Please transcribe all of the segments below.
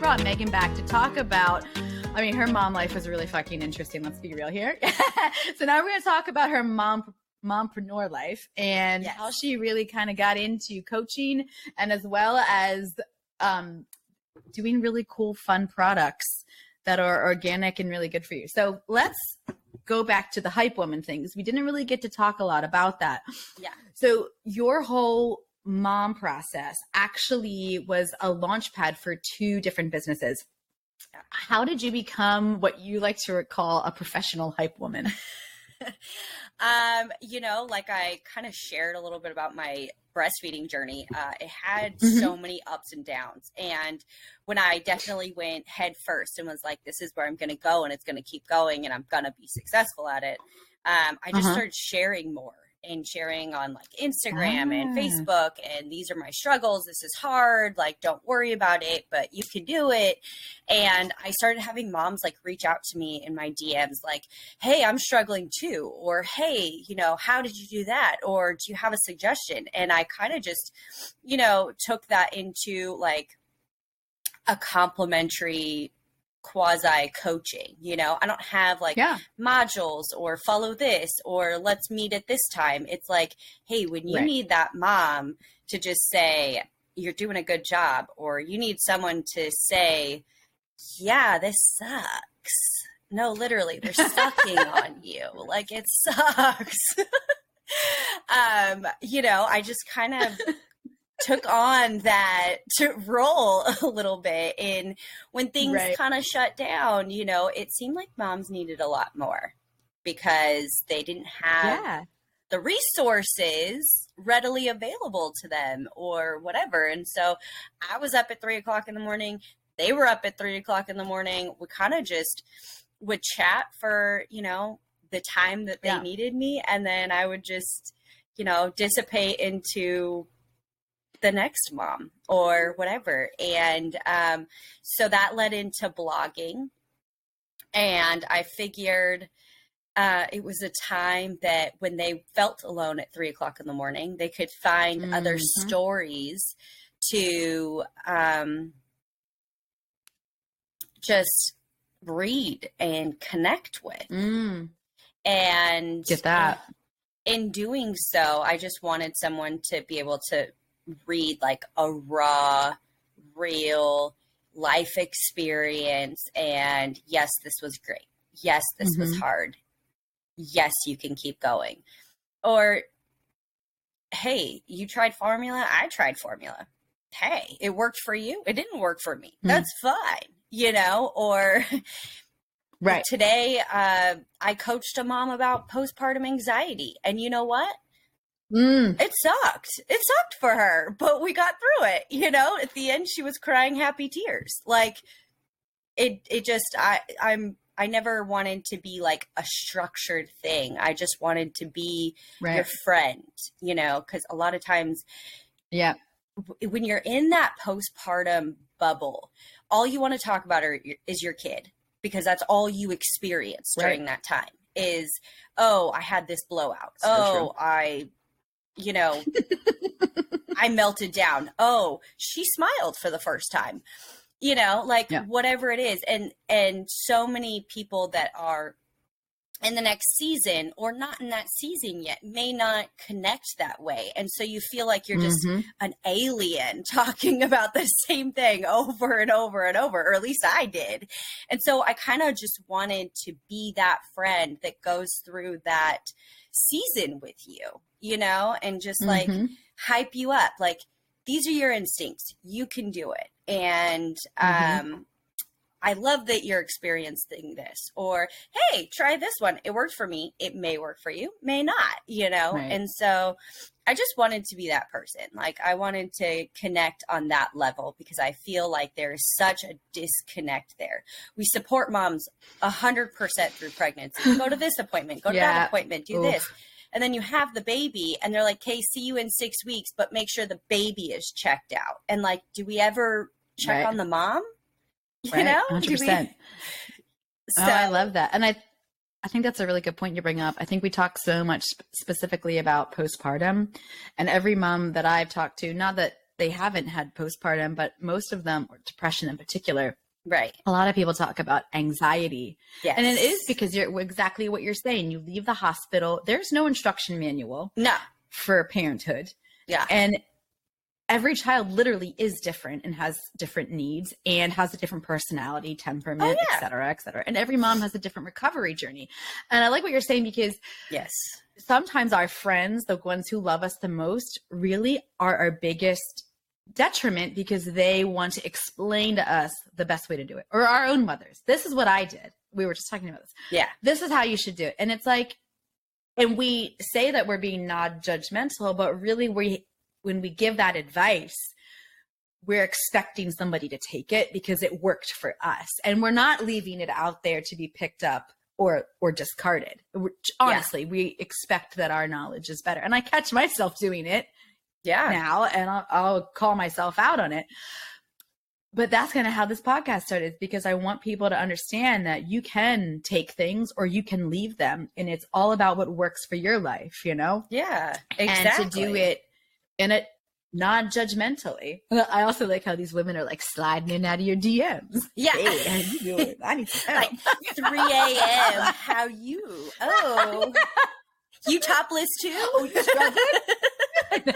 brought Meagan back to talk about, I mean, her mom life was really fucking interesting. Let's be real here. So now we're going to talk about her mompreneur life and how she really kind of got into coaching and as well as doing really cool, fun products that are organic and really good for you. So let's go back to the hype woman things. We didn't really get to talk a lot about that. Yeah. So your whole mom process actually was a launch pad for 2 different businesses. How did you become what you like to call a professional hype woman? You know, like I kind of shared a little bit about my breastfeeding journey. It had so many ups and downs. And when I definitely went head first and was like, this is where I'm going to go and it's going to keep going and I'm going to be successful at it. I just started sharing more and sharing on like Instagram and Facebook. And these are my struggles. This is hard. Like, don't worry about it, but you can do it. And I started having moms like reach out to me in my DMs, like, hey, I'm struggling too. Or, hey, you know, how did you do that? Or do you have a suggestion? And I kind of just, you know, took that into like a complimentary quasi coaching. You know, I don't have like modules or follow this or let's meet at this time. It's like, hey, when you need that mom to just say you're doing a good job, or you need someone to say, yeah, this sucks. No, literally, they're sucking on you. Like, it sucks. You know, I just kind of took on that to roll a little bit. And when things kind of shut down, you know, it seemed like moms needed a lot more because they didn't have the resources readily available to them or whatever. And so I was up at 3:00 in the morning. They were up at 3:00 in the morning. We kind of just would chat for, you know, the time that they needed me. And then I would just, you know, dissipate into the next mom or whatever. And so that led into blogging. And I figured it was a time that when they felt alone at 3:00 in the morning, they could find other stories to just read and connect with. And get that. In doing so, I just wanted someone to be able to read like a raw, real life experience. And yes, this was great. Yes, this was hard. Yes, you can keep going. Or, hey, you tried formula. I tried formula. Hey, it worked for you. It didn't work for me. That's fine. You know, or today I coached a mom about postpartum anxiety. And you know what? It sucked. It sucked for her, but we got through it. You know, at the end, she was crying happy tears. Like it just, I never wanted to be like a structured thing. I just wanted to be your friend, you know, because a lot of times, when you're in that postpartum bubble, all you want to talk about is your kid, because that's all you experience during that time is, oh, I had this blowout. You know, I melted down. Oh, she smiled for the first time, you know, like whatever it is. And so many people that are in the next season or not in that season yet may not connect that way. And so you feel like you're just an alien talking about the same thing over and over and over, or at least I did. And so I kind of just wanted to be that friend that goes through that season with you, you know, and just like hype you up. Like, these are your instincts. You can do it. And I love that you're experiencing this. Or, hey, try this one. It worked for me. It may work for you, may not, you know? And so I just wanted to be that person. Like, I wanted to connect on that level because I feel like there is such a disconnect there. We support moms 100% through pregnancy. Go to this appointment, go to that appointment, do this. And then you have the baby and they're like, okay, see you in 6 weeks, but make sure the baby is checked out. And like, do we ever check on the mom? You know? 100%. So, I love that. And I think that's a really good point you bring up. I think we talk so much specifically about postpartum, and every mom that I've talked to, not that they haven't had postpartum, but most of them, or depression in particular, right. A lot of people talk about anxiety. Yes. And it is because you're exactly what you're saying. You leave the hospital. There's no instruction manual for parenthood. Yeah. And every child literally is different and has different needs and has a different personality, temperament, et cetera, et cetera. And every mom has a different recovery journey. And I like what you're saying because sometimes our friends, the ones who love us the most, really are our biggest detriment because they want to explain to us the best way to do it, or our own mothers. This is what I did. We were just talking about this. Yeah. This is how you should do it. And it's like, and we say that we're being non-judgmental, but really when we give that advice, we're expecting somebody to take it because it worked for us. And we're not leaving it out there to be picked up or discarded. Honestly, we expect that our knowledge is better. And I catch myself doing it now, and I'll call myself out on it. But that's kind of how this podcast started, because I want people to understand that you can take things or you can leave them. And it's all about what works for your life, you know? Yeah, exactly. And to do it in a non-judgmentally. I also like how these women are like sliding in out of your DMs. Yeah. Hey, how you doing? I need some help. Like 3 a.m. How you? Oh. You topless too? Oh, you struggling?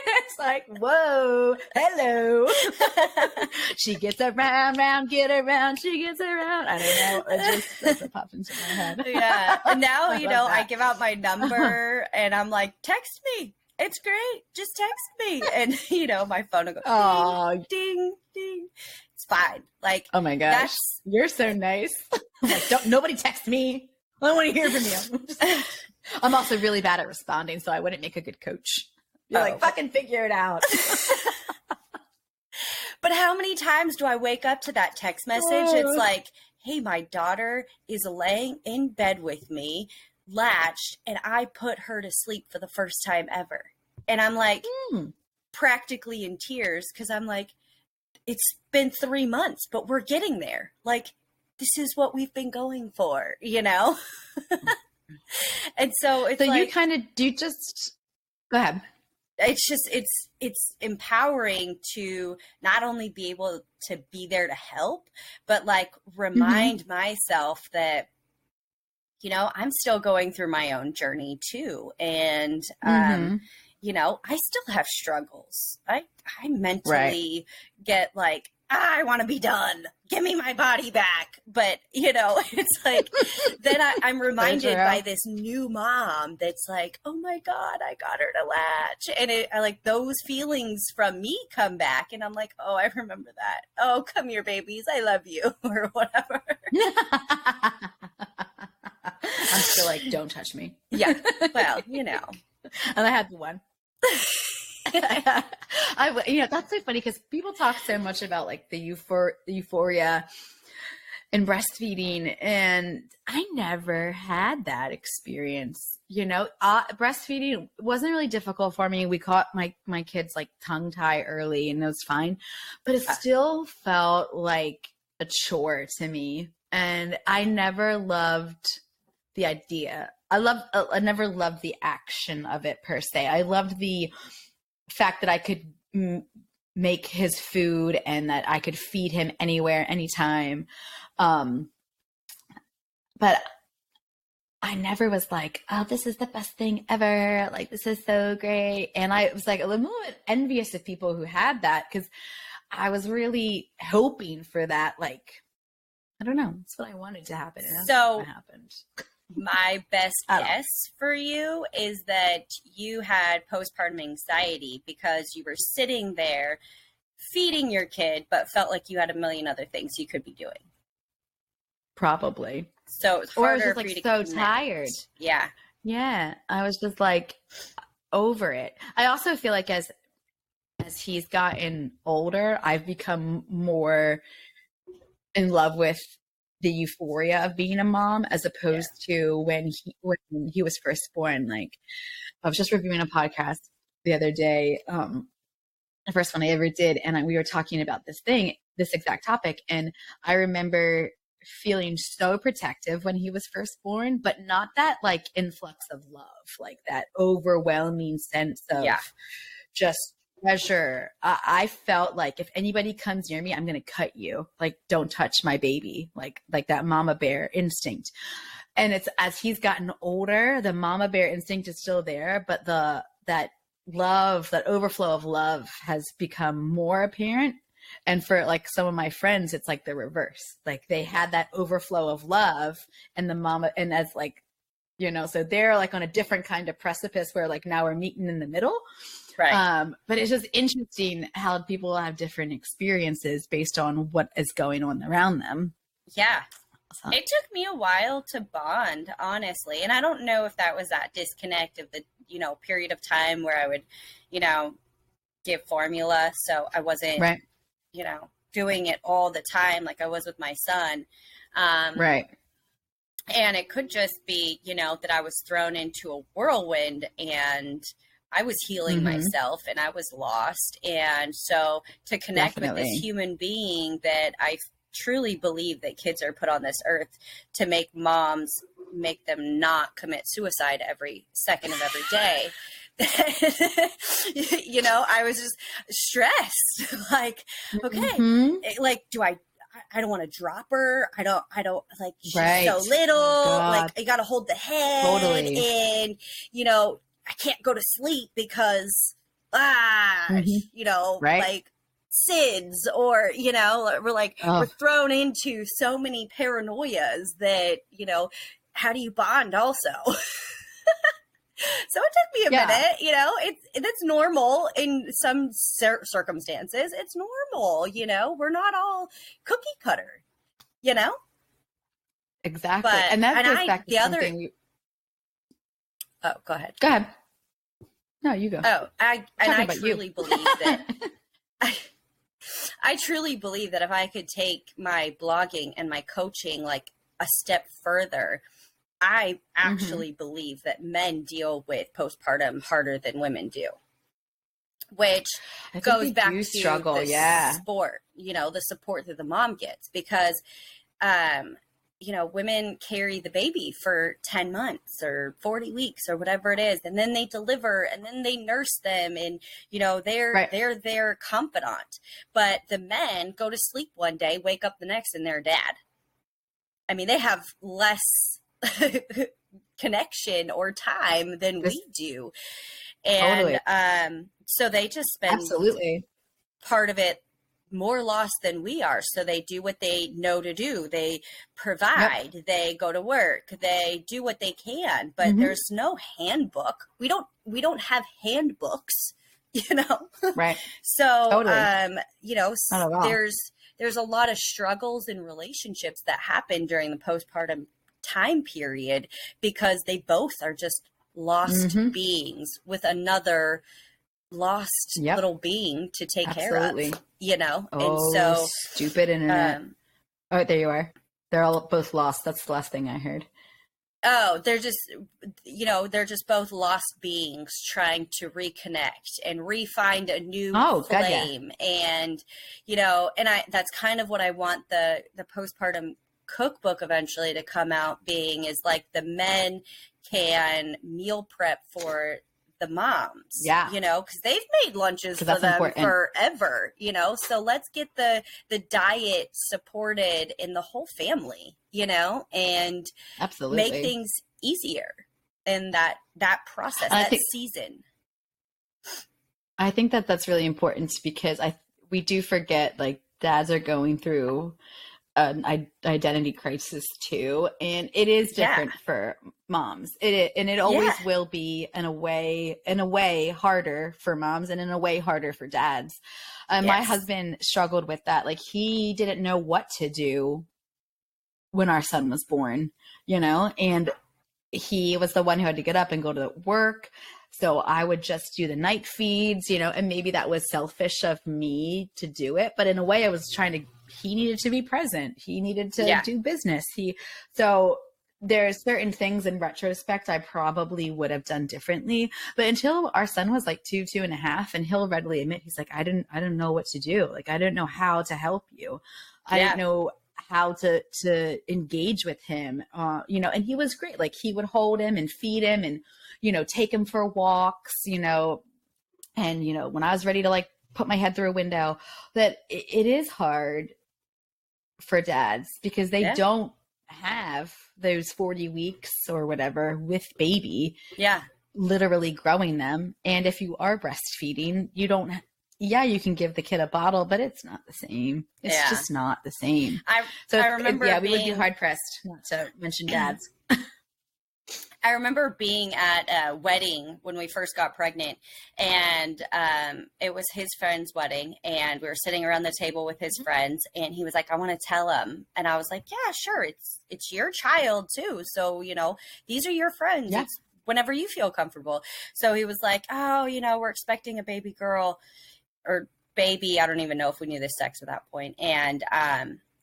It's like, whoa, hello. She gets around, get around, she gets around. I don't know. It just doesn't pop into my head. Yeah. And now, I give out my number and I'm like, text me. It's great. Just text me. And, my phone will go ding, ding, ding. It's fine. Like, oh my gosh. You're so nice. I'm like, nobody text me. I don't want to hear from you. I'm also really bad at responding, so I wouldn't make a good coach. You're like, fucking figure it out. But how many times do I wake up to that text message? It's like, hey, my daughter is laying in bed with me, latched, and I put her to sleep for the first time ever. And I'm like, practically in tears, because I'm like, it's been 3 months, but we're getting there. Like, this is what we've been going for, And so it's so you kind of do just go ahead. It's just, it's empowering to not only be able to be there to help, but like remind myself that, I'm still going through my own journey too. And, I still have struggles. I mentally get like, I want to be done. Give me my body back. But, it's like, then I'm reminded by this new mom that's like, oh my God, I got her to latch. And I like those feelings from me come back. And I'm like, oh, I remember that. Oh, come here, babies. I love you or whatever. I'm still like, don't touch me. Yeah. Well, And I had one. That's so funny because people talk so much about like the euphoria and breastfeeding, and I never had that experience. Breastfeeding wasn't really difficult for me. We caught my kids like tongue tie early, and it was fine, but it still felt like a chore to me, and I never loved the idea. I never loved the action of it per se. I loved the fact that I could make his food and that I could feed him anywhere, anytime. But I never was like, oh, this is the best thing ever. Like, this is so great. And I was like a little bit envious of people who had that, because I was really hoping for that. Like, I don't know. That's what I wanted to happen. And that's not what happened. My best guess for you is that you had postpartum anxiety because you were sitting there feeding your kid, but felt like you had a million other things you could be doing. Probably. So it's harder or I was just, for like, you to so connect. tired. Yeah. Yeah. I was just like over it. I also feel like as he's gotten older, I've become more in love with the euphoria of being a mom, as opposed to when he was first born. Like, I was just reviewing a podcast the other day, the first one I ever did, and we were talking about this exact topic, and I remember feeling so protective when he was first born, but not that like influx of love, like that overwhelming sense of just treasure. I felt like if anybody comes near me, I'm going to cut you. Like, don't touch my baby. Like that mama bear instinct. And it's as he's gotten older, the mama bear instinct is still there, but that love, that overflow of love has become more apparent. And for like some of my friends, it's like the reverse. Like they had that overflow of love and the mama, and as like, you know, so they're like on a different kind of precipice where like now we're meeting in the middle. Right. But it's just interesting how people have different experiences based on what is going on around them. Yeah. It took me a while to bond, honestly. And I don't know if that was that disconnect of the, you know, period of time where I would, you know, give formula. So I wasn't, right. you know, doing it all the time like I was with my son. Right. And it could just be, you know, that I was thrown into a whirlwind and I was healing myself and I was lost. And so to connect with this human being that I truly believe that kids are put on this earth to make moms, make them not commit suicide every second of every day. You know, I was just stressed. Like, okay, like, I don't want to drop her. I don't like, she's so little, like I got to hold the head and, you know, I can't go to sleep because, you know, like SIDS or, you know, we're like, we're thrown into so many paranoias that, you know, how do you bond also? So it took me a minute, you know, that's normal in some circumstances. It's normal, you know, we're not all cookie cutter, you know? Exactly. But, and that goes back to something Oh, go ahead. Go ahead. No, you go. Oh, I truly believe that I truly believe that if I could take my blogging and my coaching like a step further, I actually believe that men deal with postpartum harder than women do, which goes back to struggle, the support, you know, the support that the mom gets because, you know, women carry the baby for 10 months or 40 weeks or whatever it is. And then they deliver and then they nurse them and, you know, they're their confidant. But the men go to sleep one day, wake up the next and they're dad. I mean, they have less connection or time than we do. And so they just spend part of it more lost than we are. So they do what they know to do. They provide, they go to work, they do what they can, but there's no handbook. We don't have handbooks, you know? Right. So, you know, there's a lot of struggles in relationships that happen during the postpartum time period because they both are just lost beings with another lost little being to take care of, you know? And so stupid internet. Oh, there you are. They're all both lost. That's the last thing I heard. Oh, they're just, you know, they're just both lost beings trying to reconnect and re-find a new flame. And, you know, and that's kind of what I want the postpartum cookbook eventually to come out being is like the men can meal prep for the moms, you know, because they've made lunches for them forever, you know, so let's get the diet supported in the whole family, you know, and make things easier in that process, that season. I think that's really important because we do forget like dads are going through an identity crisis too, and it is different for moms. It always will be in a way harder for moms and in a way harder for dads. My husband struggled with that. Like he didn't know what to do when our son was born, you know, and he was the one who had to get up and go to work. So I would just do the night feeds, you know, and maybe that was selfish of me to do it. But in a way I was he needed to be present. He needed to do business. So there's certain things in retrospect I probably would have done differently. But until our son was like 2.5, and he'll readily admit, he's like, I didn't know what to do. Like, I didn't know how to help you. I didn't know how to engage with him, you know, and he was great. Like he would hold him and feed him and, you know, take him for walks, you know, And, when I was ready to like put my head through a window, that it is hard for dads because they don't have those 40 weeks or whatever with baby. Yeah. Literally growing them. And if you are breastfeeding, you don't, you can give the kid a bottle, but it's not the same. It's just not the same. I remember we would be hard pressed not to mention dads. I remember being at a wedding when we first got pregnant, and it was his friend's wedding, and we were sitting around the table with his friends, and he was like, I want to tell him. And I was like, yeah, sure. It's your child too. So, these are your friends. Yeah. It's whenever you feel comfortable. So he was like, oh, we're expecting a baby girl or baby. I don't even know if we knew the sex at that point. And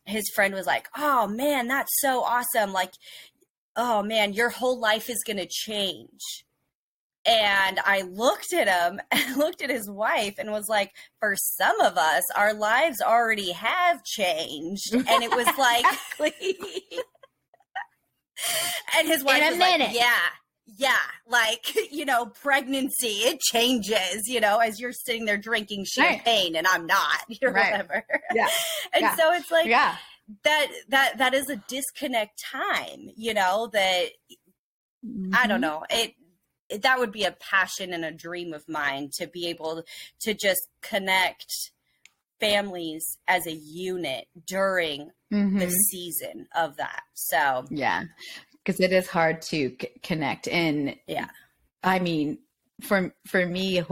his friend was like, oh man, that's so awesome. Like, oh man, your whole life is going to change. And I looked at him and looked at his wife and was like, for some of us, our lives already have changed. And it was like, and his wife was like, yeah, like, pregnancy, it changes, as you're sitting there drinking champagne and I'm not, or whatever. Yeah. And so it's like, that is a disconnect time, that I don't know, that would be a passion and a dream of mine to be able to just connect families as a unit during the season of that. So because it is hard to connect. And I mean, for me,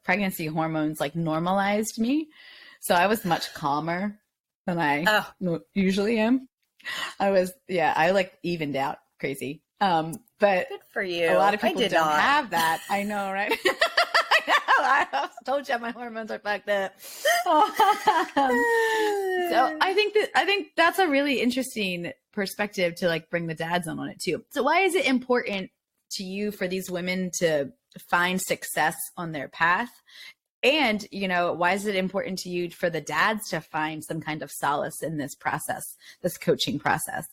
pregnancy hormones like normalized me. So I was much calmer than I usually am. I like evened out crazy. But good for you. A lot of people don't have that. I know, right? I told you my hormones are fucked up. So I think that's a really interesting perspective to like bring the dads on it too. So why is it important to you for these women to find success on their path? And, why is it important to you for the dads to find some kind of solace in this process, this coaching process?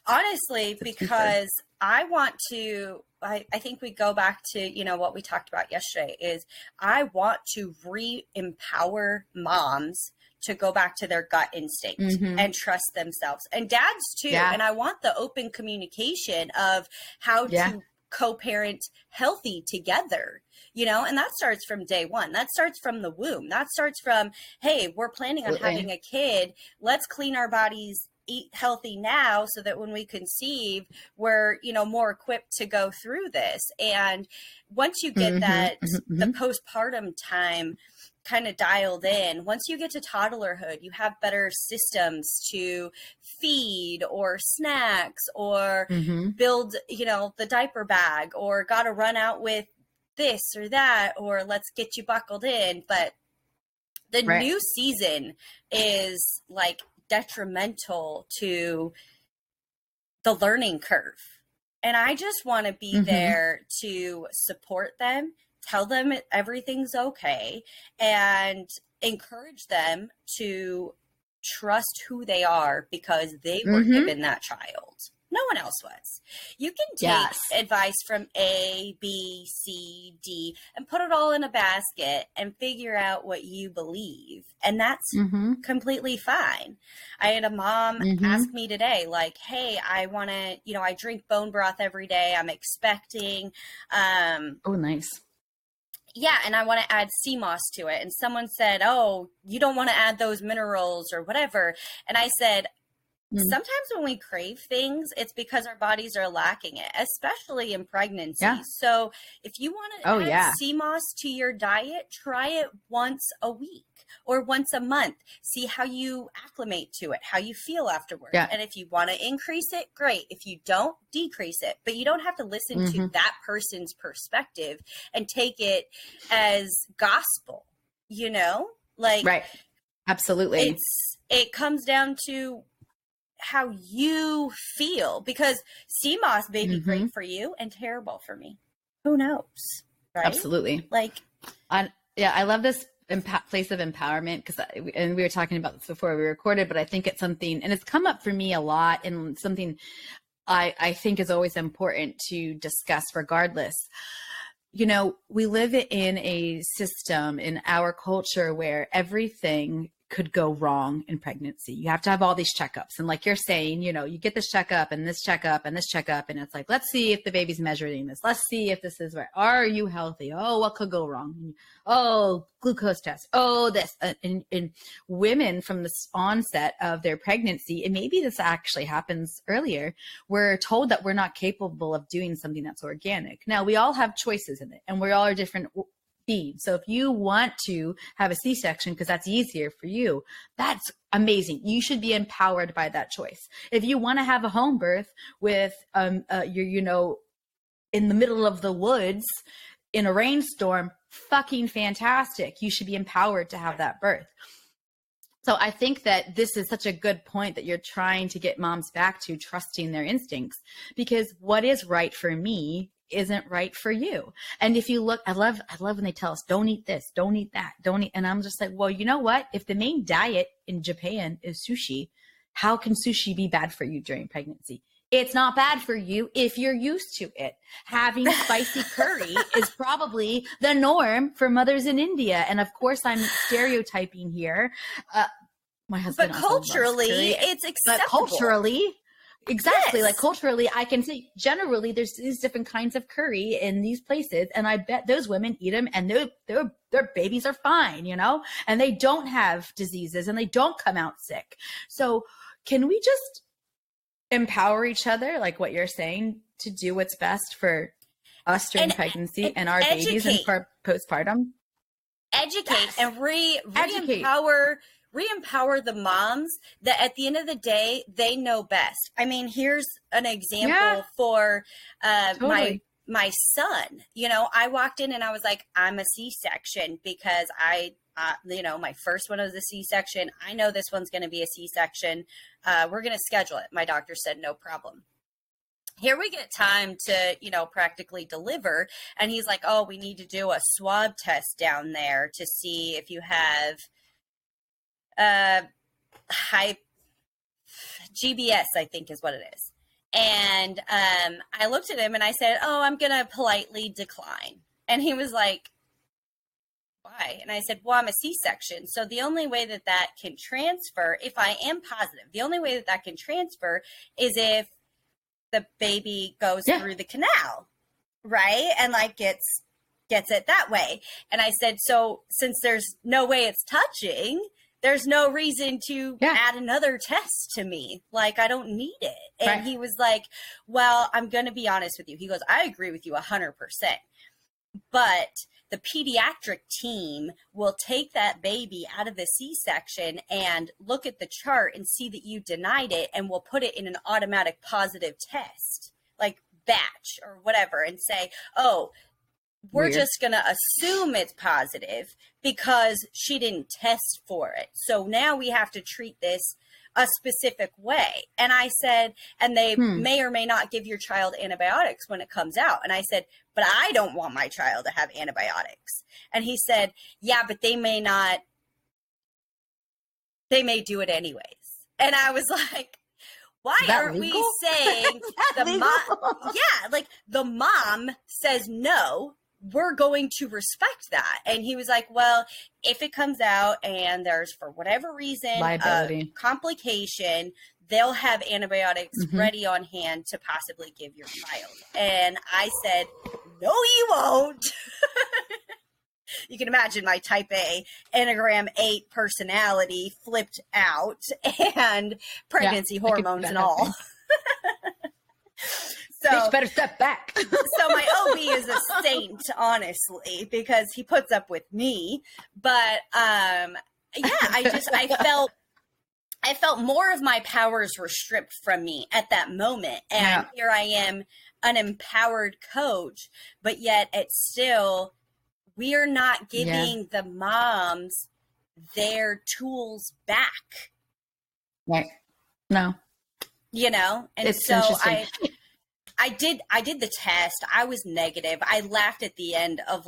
Honestly, because I want to, I think we go back to, what we talked about yesterday is I want to re-empower moms to go back to their gut instinct and trust themselves, and dads too. Yeah. And I want the open communication of how to co-parent healthy together, and that starts from day one. That starts from the womb. That starts from, hey, we're planning on having a kid. Let's clean our bodies, eat healthy now so that when we conceive, we're, more equipped to go through this. And once you get the postpartum time kind of dialed in, once you get to toddlerhood, you have better systems to feed or snacks or build, the diaper bag, or got to run out with this or that, or let's get you buckled in. But the new season is like detrimental to the learning curve. And I just want to be there to support them, tell them everything's okay, and encourage them to trust who they are because they were given that child. No one else was. You can take advice from A, B, C, D, and put it all in a basket and figure out what you believe. And that's completely fine. I had a mom ask me today, like, hey, I want to, I drink bone broth every day. I'm expecting. Oh, nice. Yeah, and I want to add sea moss to it. And someone said, oh, you don't want to add those minerals or whatever. And I said, sometimes when we crave things, it's because our bodies are lacking it, especially in pregnancy. Yeah. So if you want to add sea moss to your diet, try it once a week or once a month. See how you acclimate to it, how you feel afterwards. Yeah. And if you want to increase it, great. If you don't, decrease it. But you don't have to listen to that person's perspective and take it as gospel, Like, right. Absolutely. It comes down to how you feel, because sea moss may be great for you and terrible for me. Who knows? Right? Absolutely. Like, I love this place of empowerment and we were talking about this before we recorded, but I think it's something, and it's come up for me a lot, and something I think is always important to discuss regardless. we live in a system in our culture where everything could go wrong in pregnancy. You have to have all these checkups. And like you're saying, you get this checkup and this checkup and this checkup. And it's like, let's see if the baby's measuring this. Let's see if this is right. Are you healthy? Oh, what could go wrong? Oh, glucose test. Oh, this. And women from the onset of their pregnancy, and maybe this actually happens earlier, we're told that we're not capable of doing something that's organic. Now, we all have choices in it, and we all are different beings. So if you want to have a C-section because that's easier for you, that's amazing. You should be empowered by that choice. If you want to have a home birth with you're in the middle of the woods in a rainstorm, fucking fantastic. You should be empowered to have that birth. So I think that this is such a good point that you're trying to get moms back to trusting their instincts, because what is right for me isn't right for you. And if you look, I love when they tell us, don't eat this, don't eat that, don't eat. And I'm just like, well, you know what? If the main diet in Japan is sushi, how can sushi be bad for you during pregnancy? It's not bad for you if you're used to it. Having spicy curry is probably the norm for mothers in India. And of course, I'm stereotyping here. My husband, but culturally, it's acceptable. But culturally, exactly. Yes. Like culturally, I can say generally there's these different kinds of curry in these places, and I bet those women eat them, and their babies are fine, and they don't have diseases, and they don't come out sick. So, can we just empower each other, like what you're saying, to do what's best for us during pregnancy and our babies and for postpartum? Educate and re-empower the moms that at the end of the day, they know best. I mean, here's an example for totally. my son. I walked in and I was like, I'm a C-section because my first one was a C-section. I know this one's going to be a C-section. We're going to schedule it. My doctor said, no problem. Here we get time to, practically deliver. And he's like, oh, we need to do a swab test down there to see if you have high GBS, I think is what it is. And I looked at him and I said, oh, I'm going to politely decline. And he was like, why? And I said, well, I'm a C-section. So the only way that can transfer, if I am positive, the only way that can transfer is if the baby goes through the canal, right? And gets it that way. And I said, so since there's no way it's touching, there's no reason to add another test to me. I don't need it. And he was like, well, I'm going to be honest with you. He goes, I agree with you 100%. But the pediatric team will take that baby out of the C-section and look at the chart and see that you denied it, and will put it in an automatic positive test, like batch or whatever, and say, oh, we're just going to assume it's positive because she didn't test for it. So now we have to treat this a specific way. And I said, and they may or may not give your child antibiotics when it comes out. And I said, but I don't want my child to have antibiotics. And he said, yeah, but they may not, they may do it anyways. And I was like, why aren't we saying the mom? Yeah, the mom says no, we're going to respect that. And he was like, well, if it comes out and there's, for whatever reason, a complication, they'll have antibiotics ready on hand to possibly give your child. And I said, no, you won't. You can imagine my type A Enneagram 8 personality flipped out, and pregnancy hormones and all. So bitch better step back. So my OB is a saint, honestly, because he puts up with me. But I felt more of my powers were stripped from me at that moment. And here I am, an empowered coach, but yet it's still, we are not giving the moms their tools back. Right. No. And it's so interesting. I did the test. I was negative. I laughed at the end of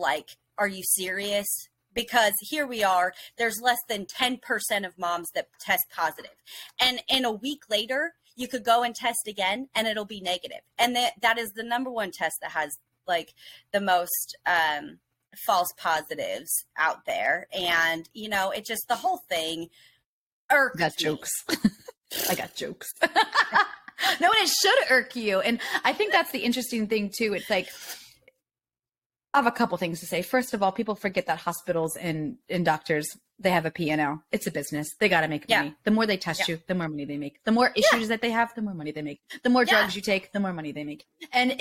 are you serious? Because here we are, there's less than 10% of moms that test positive. And in a week later, you could go and test again and it'll be negative. And that is the number one test that has like the most false positives out there. And, you know, it just, the whole thing irks got me. jokes. I got jokes. No, and it should irk you. And I think that's the interesting thing too. It's like, I have a couple things to say. First of all, people forget that hospitals and doctors, they have a P&L. It's a business. They got to make money. The more they test you, the more money they make. The more issues that they have, the more money they make. The more drugs you take, the more money they make. And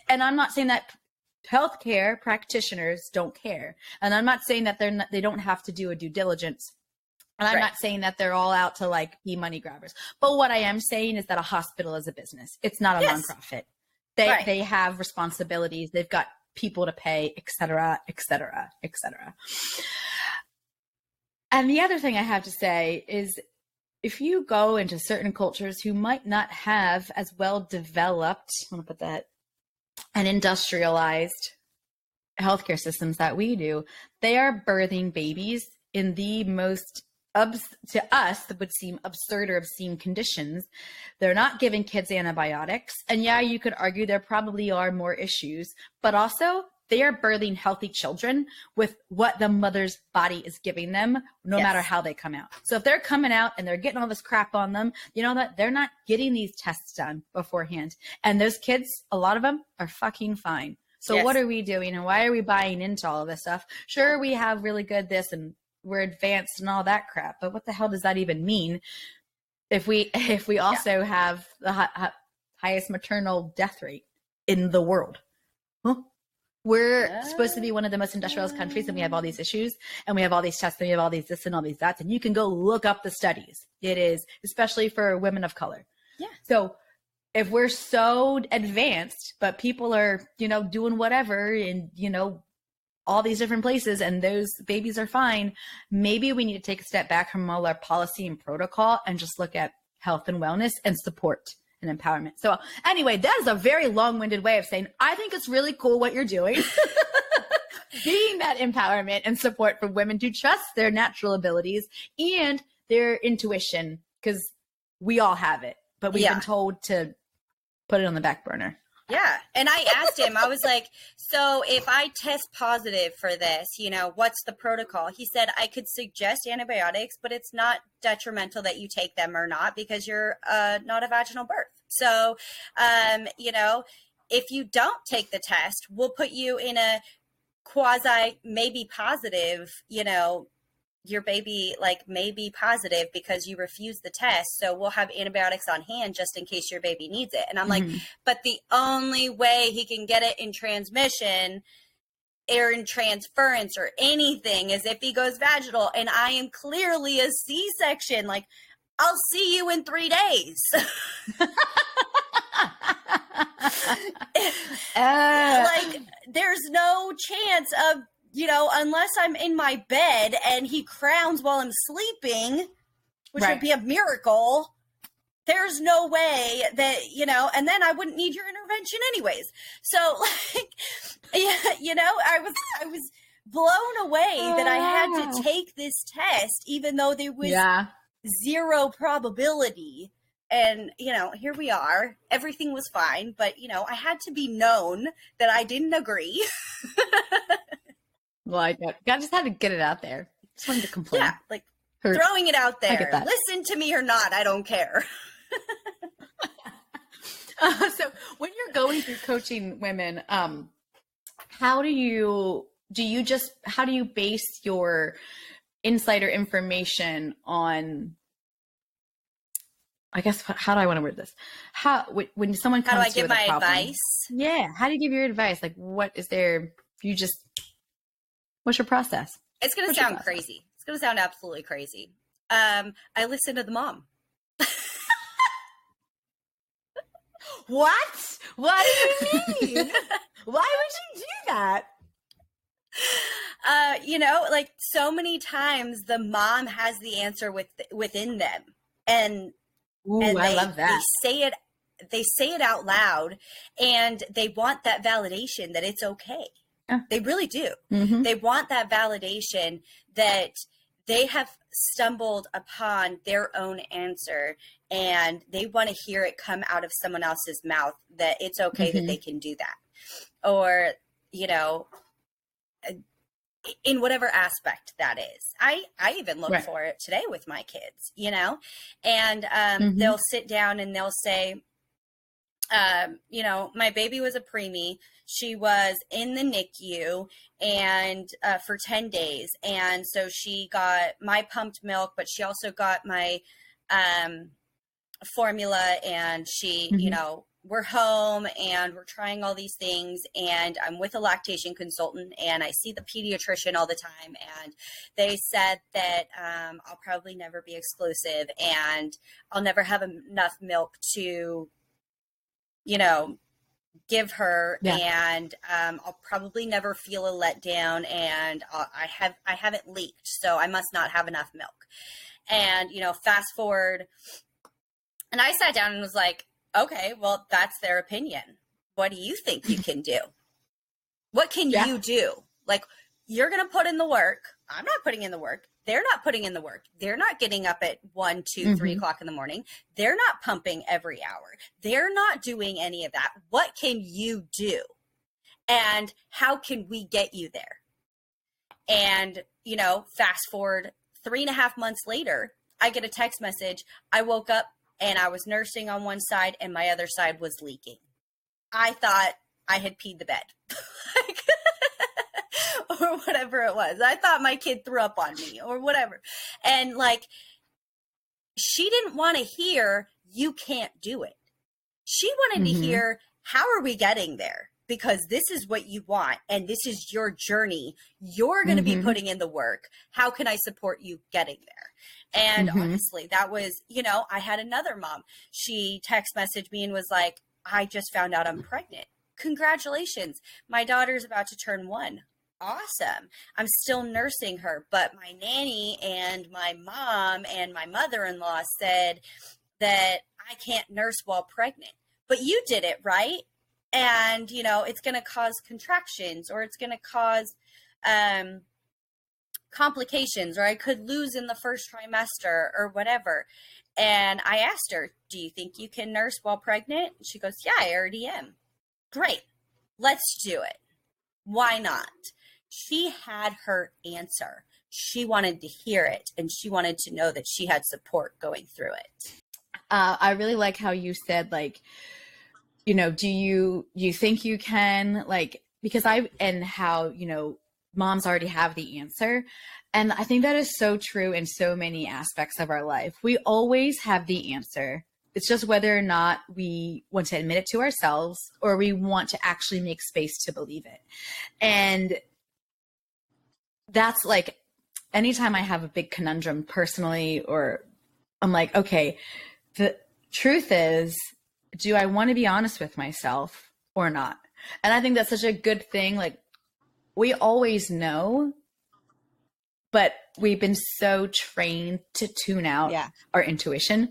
I'm not saying that healthcare practitioners don't care. And I'm not saying that they don't have to do a due diligence. And I'm not saying that they're all out to like be money grabbers. But what I am saying is that a hospital is a business. It's not a nonprofit. They have responsibilities. They've got people to pay, et cetera, et cetera, et cetera. And the other thing I have to say is if you go into certain cultures who might not have as well developed, I'm going to put that, and industrialized healthcare systems that we do, they are birthing babies in the most, to us, that would seem absurd or obscene conditions. They're not giving kids antibiotics. And yeah, you could argue there probably are more issues, but also they are birthing healthy children with what the mother's body is giving them, no matter how they come out. So if they're coming out and they're getting all this crap on them, you know that they're not getting these tests done beforehand. And those kids, a lot of them are fucking fine. So what are we doing? And why are we buying into all of this stuff? Sure, we have really good this and we're advanced and all that crap, but what the hell does that even mean if we also have the highest maternal death rate in the world? Huh? We're supposed to be one of the most industrialized countries, and we have all these issues, and we have all these tests, and we have all these this and all these that, and you can go look up the studies. It is, especially for women of color. Yeah. So if we're so advanced, but people are, you know, doing whatever in, you know, all these different places and those babies are fine, maybe we need to take a step back from all our policy and protocol and just look at health and wellness and support and empowerment. So anyway, that is a very long-winded way of saying, I think it's really cool what you're doing. Being that empowerment and support for women to trust their natural abilities and their intuition, because we all have it, but we've been told to put it on the back burner. Yeah. And I asked him, I was like, so if I test positive for this, you know, what's the protocol? He said, I could suggest antibiotics, but it's not detrimental that you take them or not because you're not a vaginal birth. So, you know, if you don't take the test, we'll put you in a quasi maybe positive, you know, your baby like may be positive because you refused the test. So we'll have antibiotics on hand just in case your baby needs it. And I'm like, but the only way he can get it in transmission or in transference or anything is if he goes vaginal. And I am clearly a C-section. Like, I'll see you in 3 days. Like, there's no chance of, you know, unless I'm in my bed and he crowns while I'm sleeping, which would be a miracle, there's no way that, you know, and then I wouldn't need your intervention anyways. So, like, yeah, you know, I was blown away that I had to take this test, even though there was zero probability. And, you know, here we are. Everything was fine. But, you know, I had to be known that I didn't agree. Well, I just had to get it out there. Just wanted to complain. Yeah, like throwing it out there. Listen to me or not, I don't care. So when you're going through coaching women, how do you base your insider information on, I guess, how do I want to word this? When someone comes to you with a problem, how do I give my advice? Yeah. How do you give your advice? Like, what's your process? It's going to sound crazy. It's going to sound absolutely crazy. I listen to the mom. What? What do you mean? Why would you do that? You know, like so many times the mom has the answer within them. And I love that. They say it out loud and they want that validation that it's okay. They really do. Mm-hmm. They want that validation that they have stumbled upon their own answer and they want to hear it come out of someone else's mouth, that it's okay that they can do that. Or, you know, in whatever aspect that is. I even look for it today with my kids, you know, and they'll sit down and they'll say, you know, my baby was a preemie. She was in the NICU and for 10 days. And so she got my pumped milk, but she also got my formula, and she, you know, we're home and we're trying all these things, and I'm with a lactation consultant and I see the pediatrician all the time, and they said that I'll probably never be exclusive and I'll never have enough milk to, you know, give her, and I'll probably never feel a letdown, and I haven't leaked, so I must not have enough milk. And, you know, fast forward, and I sat down and was like, okay, well, that's their opinion. What do you think you can do? What can you do? Like, you're going to put in the work. I'm not putting in the work. They're not putting in the work. They're not getting up at 1, 2, 3 o'clock in the morning. They're not pumping every hour. They're not doing any of that. What can you do? And how can we get you there? And, you know, fast forward 3.5 months later, I get a text message. I woke up and I was nursing on one side and my other side was leaking. I thought I had peed the bed. Or whatever it was. I thought my kid threw up on me or whatever. And like, she didn't want to hear, you can't do it. She wanted to hear, how are we getting there? Because this is what you want and this is your journey. You're going to be putting in the work. How can I support you getting there? And honestly, that was, you know, I had another mom. She text messaged me and was like, I just found out I'm pregnant. Congratulations. My daughter's about to turn 1. Awesome. I'm still nursing her, but my nanny and my mom and my mother-in-law said that I can't nurse while pregnant. But you did it, right? And, you know, it's going to cause contractions, or it's going to cause complications, or I could lose in the first trimester or whatever. And I asked her, do you think you can nurse while pregnant? She goes, yeah, I already am. Great. Let's do it. Why not? She had her answer. She wanted to hear it, and she wanted to know that she had support going through it. I really like how you said, like, you know, do you think you can, like, because and how, you know, moms already have the answer. And I think that is so true in so many aspects of our life. We always have the answer. It's just whether or not we want to admit it to ourselves or we want to actually make space to believe it. And that's like, anytime I have a big conundrum personally, or I'm like, okay, the truth is, do I want to be honest with myself or not? And I think that's such a good thing. Like, we always know, but we've been so trained to tune out our intuition.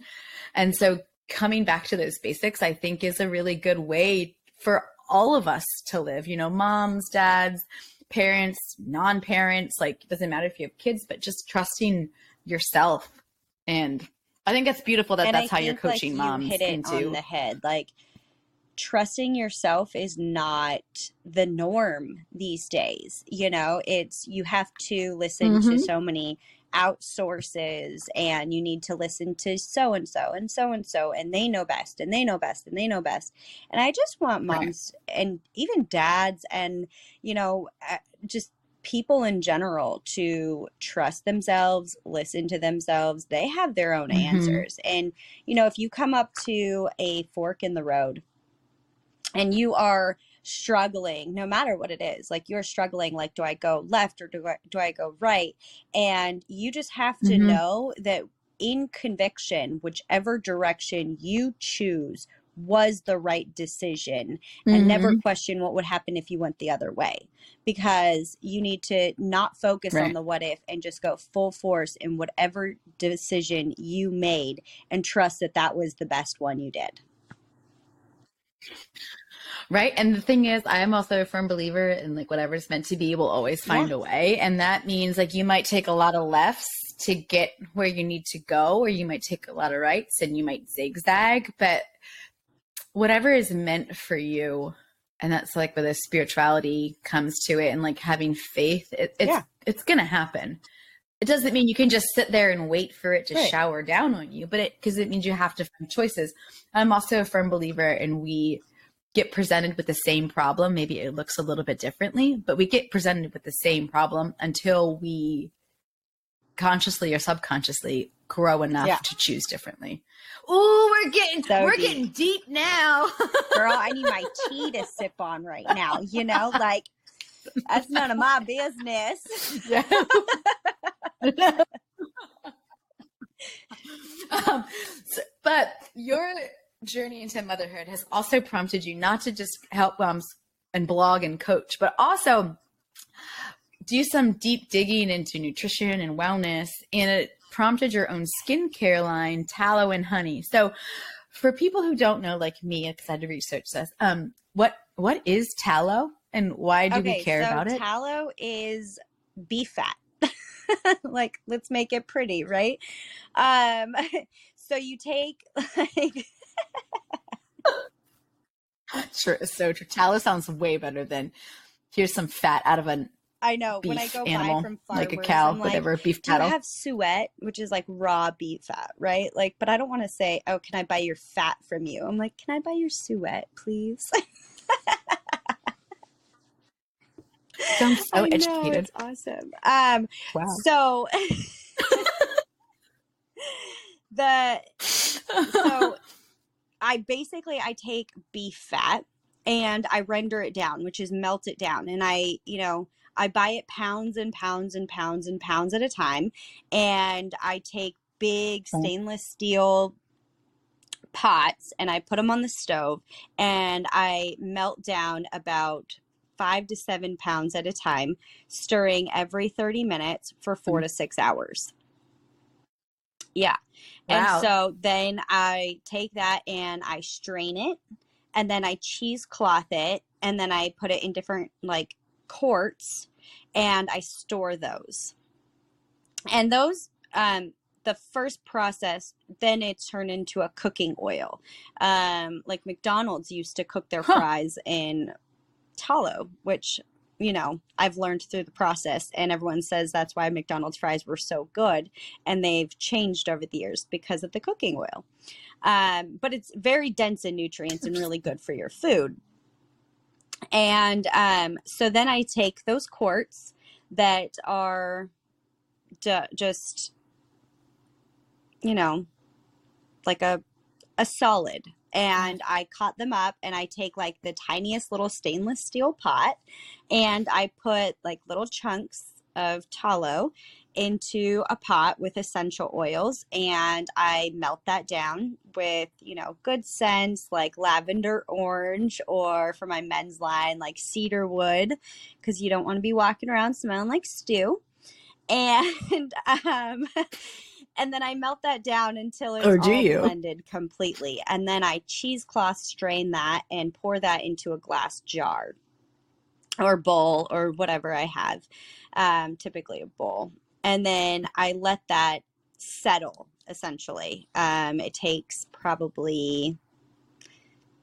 And so coming back to those basics, I think, is a really good way for all of us to live, you know, moms, dads, parents, non-parents, like, it doesn't matter if you have kids, but just trusting yourself. And I think it's beautiful that that's how you're coaching moms. You hit it on the head. Like, trusting yourself is not the norm these days. You know, it's, you have to listen to so many outsources, and you need to listen to so and so and so and so, and they know best, and they know best, and they know best. And I just want moms and even dads and, you know, just people in general to trust themselves, listen to themselves. They have their own answers. And, you know, if you come up to a fork in the road and you are struggling, no matter what it is, like, you're struggling, like, do I go left or do I go right? And you just have to know that in conviction, whichever direction you choose was the right decision, and never question what would happen if you went the other way, because you need to not focus on the what if and just go full force in whatever decision you made and trust that that was the best one you did. Right. And the thing is, I am also a firm believer in, like, whatever's meant to be will always find a way. And that means, like, you might take a lot of lefts to get where you need to go, or you might take a lot of rights and you might zigzag, but whatever is meant for you. And that's like where the spirituality comes to it, and like having faith, it's going to happen. It doesn't mean you can just sit there and wait for it to shower down on you, but because it means you have to find choices. I'm also a firm believer in we get presented with the same problem. Maybe it looks a little bit differently, but we get presented with the same problem until we consciously or subconsciously grow enough to choose differently. Oh, we're getting deep now. Girl, I need my tea to sip on right now, you know, like that's none of my business. Yeah. But your journey into motherhood has also prompted you not to just help moms and blog and coach, but also do some deep digging into nutrition and wellness, and it prompted your own skincare line, Tallow and Honey. So for people who don't know, like me, because I had to research this, what is tallow and why do we care about it? Tallow is beef fat. Like, let's make it pretty, right? So you take like Sure, so true. Tallow sounds way better than here's some fat out of an I know when I go animal, buy from farmers, like a cow, I'm whatever, like, beef do you cattle. have suet, which is like raw beef fat, right? Like, but I don't want to say, oh, can I buy your fat from you? I'm like, can I buy your suet, please? Sounds so educated. Know, it's awesome. Wow. So so I take beef fat and I render it down, which is melt it down. And I buy it pounds and pounds and pounds and pounds at a time. And I take big stainless steel pots and I put them on the stove and I melt down about 5 to 7 pounds at a time, stirring every 30 minutes for 4 to 6 hours. Yeah. Wow. And so then I take that and I strain it and then I cheesecloth it and then I put it in different like quarts and I store those. And those, the first process, then it's turned into a cooking oil. Like McDonald's used to cook their fries in tallow, which, I've learned through the process, and everyone says that's why McDonald's fries were so good, and they've changed over the years because of the cooking oil. But it's very dense in nutrients and really good for your food. And so then I take those quarts that are just, like a solid. And I cut them up and I take like the tiniest little stainless steel pot and I put like little chunks of tallow into a pot with essential oils and I melt that down with, good scents like lavender orange, or for my men's line, like cedar wood, because you don't want to be walking around smelling like stew. And and then I melt that down until it's all blended completely. And then I cheesecloth strain that and pour that into a glass jar or bowl or whatever I have, typically a bowl. And then I let that settle, essentially. It takes probably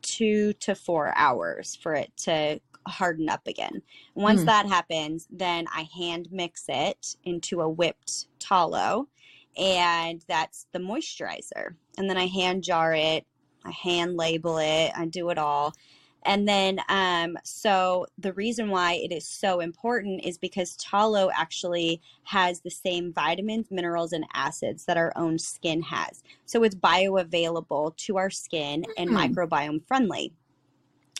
2 to 4 hours for it to harden up again. Once that happens, then I hand mix it into a whipped tallow. And that's the moisturizer. And then I hand jar it, I hand label it, I do it all. And then, so the reason why it is so important is because tallow actually has the same vitamins, minerals, and acids that our own skin has. So it's bioavailable to our skin and microbiome friendly.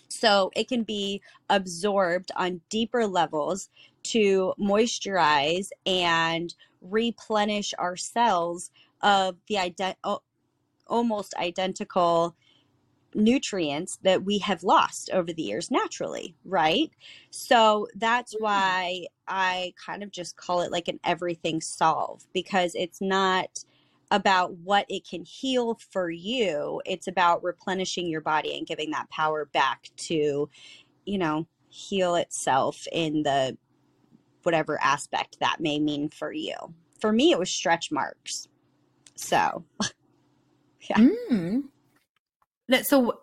So it can be absorbed on deeper levels to moisturize and replenish our cells of the almost identical nutrients that we have lost over the years naturally, right? So that's why I kind of just call it like an everything solve, because it's not about what it can heal for you. It's about replenishing your body and giving that power back to, heal itself in the whatever aspect that may mean for you. for me, it was stretch marks. So, yeah. So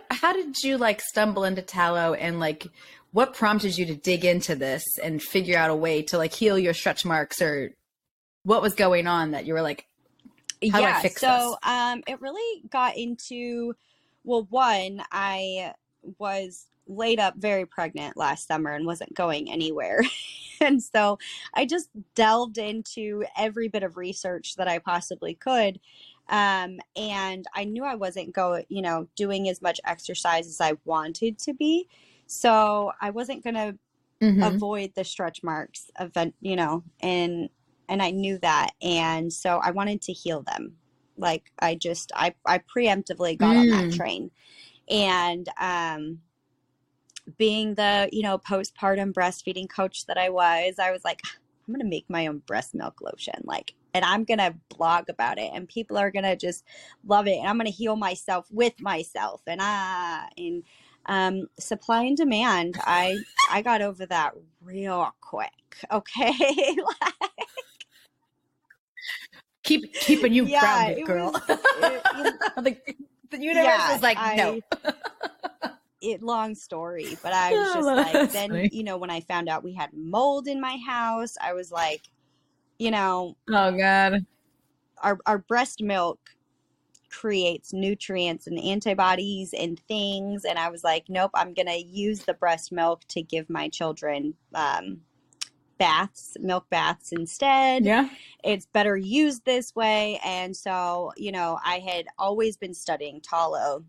how did you like stumble into tallow, and like what prompted you to dig into this and figure out a way to like heal your stretch marks, or what was going on that you were like, how do I fix this? It really got into, well, one, I was laid up very pregnant last summer and wasn't going anywhere. And so I just delved into every bit of research that I possibly could. And I knew I wasn't doing as much exercise as I wanted to be. So I wasn't going to avoid the stretch marks and I knew that. And so I wanted to heal them. Like I preemptively got on that train. And, being the, postpartum breastfeeding coach that I was like, I'm going to make my own breast milk lotion. And I'm going to blog about it, and people are going to just love it. And I'm going to heal myself with myself. And supply and demand. I got over that real quick. Okay. Keeping you grounded, girl. The universe was like, no. Long story, but I was just like, then, funny. When I found out we had mold in my house, I was like, oh God, our breast milk creates nutrients and antibodies and things. And I was like, nope, I'm going to use the breast milk to give my children, milk baths instead. Yeah. It's better used this way. And so, I had always been studying tallow.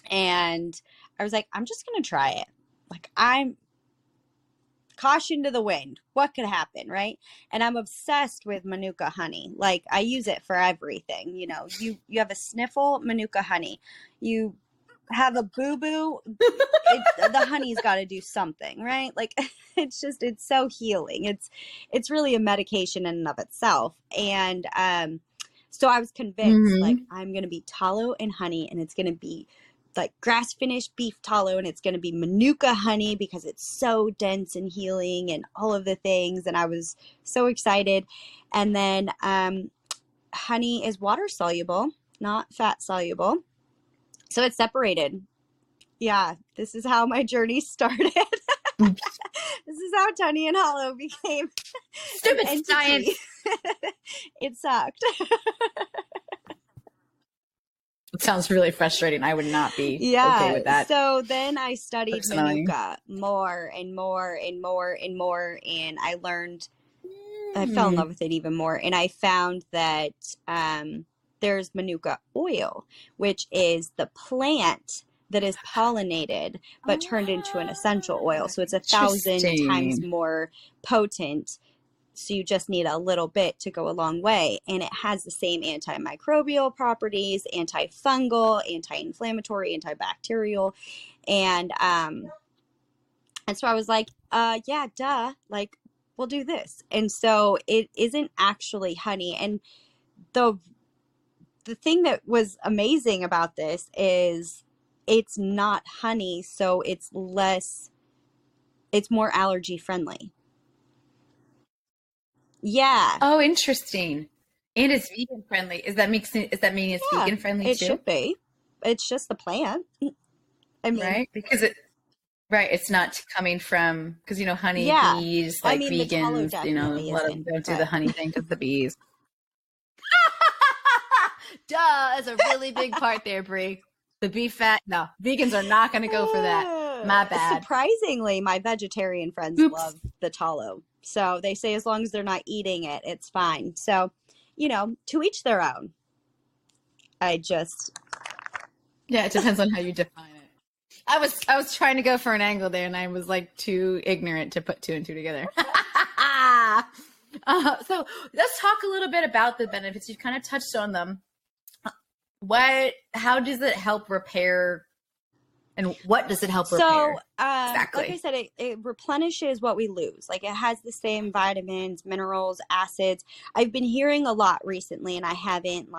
And I was like, I'm just going to try it. Like, I'm caution to the wind. What could happen, right? And I'm obsessed with Manuka honey. Like, I use it for everything. You have a sniffle, Manuka honey. You have a boo-boo, the honey's got to do something, right? Like, it's so healing. It's really a medication in and of itself. And so I was convinced, like, I'm going to be tallow and honey, and it's going to be like grass finished beef tallow, and it's going to be Manuka honey because it's so dense and healing and all of the things. And I was so excited. And then honey is water soluble, not fat soluble. So it's separated. Yeah, this is how my journey started. This is how Tunny and Hollow became stupid science. It sucked. It sounds really frustrating. I would not be okay with that. So then I studied Manuka more and more and more and more, and I learned, I fell in love with it even more. And I found that there's Manuka oil, which is the plant that is pollinated but turned into an essential oil. So it's 1,000 times more potent. So you just need a little bit to go a long way. And it has the same antimicrobial properties, antifungal, anti-inflammatory, antibacterial. And so I was like, yeah, duh, like, we'll do this. And so it isn't actually honey. And the thing that was amazing about this is it's not honey, so it's more allergy friendly. Yeah. Oh, interesting. And it's vegan friendly. Does that mean it's vegan friendly too? It should be. It's just the plant. I mean, right? Because it's not coming from, because honey bees, like vegans, a lot of them don't do the honey thing because the bees. Duh, that's a really big part there, Brie. The beef fat. No, vegans are not going to go for that. My bad. Surprisingly, my vegetarian friends love the tallow. So they say as long as they're not eating it, it's fine. So, to each their own. Yeah, it depends on how you define it. I was trying to go for an angle there, and I was like too ignorant to put two and two together. So let's talk a little bit about the benefits. You've kind of touched on them. How does it help repair, and what does it help repair? So, exactly. Like I said, it replenishes what we lose. Like, it has the same vitamins, minerals, acids. I've been hearing a lot recently, and I haven't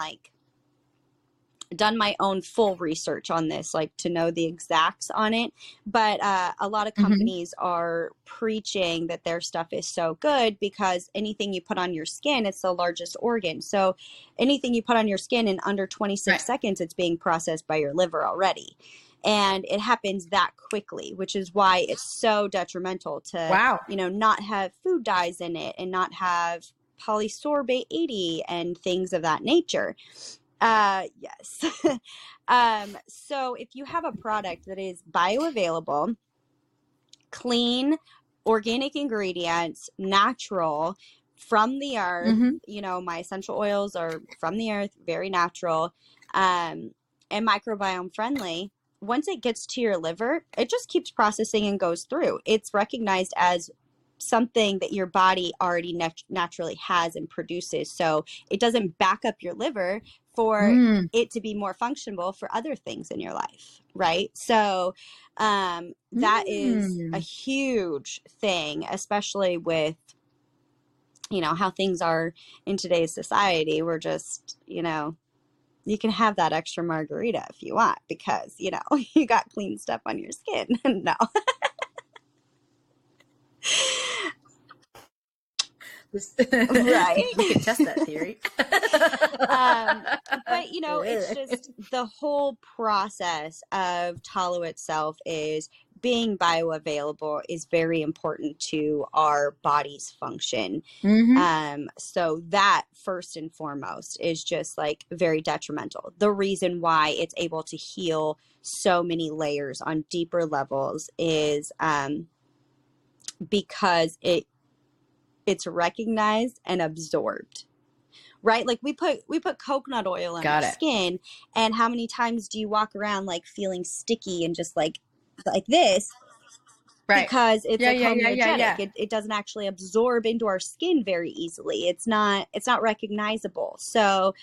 done my own full research on this, like to know the exacts on it. But a lot of companies are preaching that their stuff is so good because anything you put on your skin, it's the largest organ. So anything you put on your skin in under 26 seconds, it's being processed by your liver already. And it happens that quickly, which is why it's so detrimental to, you know, not have food dyes in it and not have polysorbate 80 and things of that nature. Yes. So if you have a product that is bioavailable, clean, organic ingredients, natural, from the earth, you know, my essential oils are from the earth, very natural, and microbiome friendly. Once it gets to your liver, it just keeps processing and goes through. It's recognized as something that your body already naturally has and produces. So it doesn't back up your liver for it to be more functional for other things in your life, right? So that is a huge thing, especially with, you know, how things are in today's society. We're just, you know, you can have that extra margarita if you want because, you know, you got clean stuff on your skin. No. Right. We can test that theory. But, you know, it's just the whole process of tallow itself is being bioavailable is very important to our body's function. So that first and foremost is just like very detrimental. The reason why it's able to heal so many layers on deeper levels is because it's recognized and absorbed, right? Like we put coconut oil on our skin, and how many times do you walk around like feeling sticky and just like this? Because it's like homeogenetic. It doesn't actually absorb into our skin very easily. It's not recognizable. So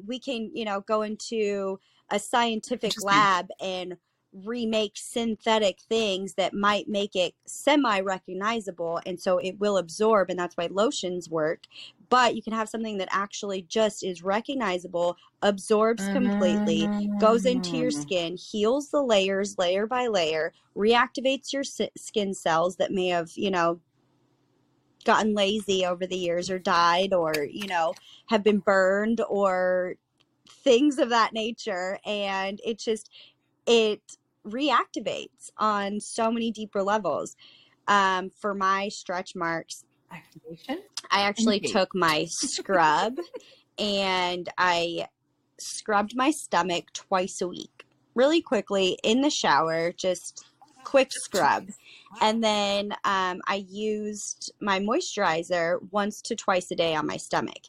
we can, you know, go into a scientific lab and remake synthetic things that might make it semi-recognizable, and so it will absorb, and that's why lotions work. But you can have something that actually just is recognizable, absorbs completely, goes into your skin, heals the layers layer by layer, reactivates your skin cells that may have, you know, gotten lazy over the years or died or, you know, have been burned or things of that nature. And it reactivates on so many deeper levels. For my stretch marks, I actually took my scrub and I scrubbed my stomach twice a week, really quickly in the shower, just quick scrub. And then I used my moisturizer once to twice a day on my stomach.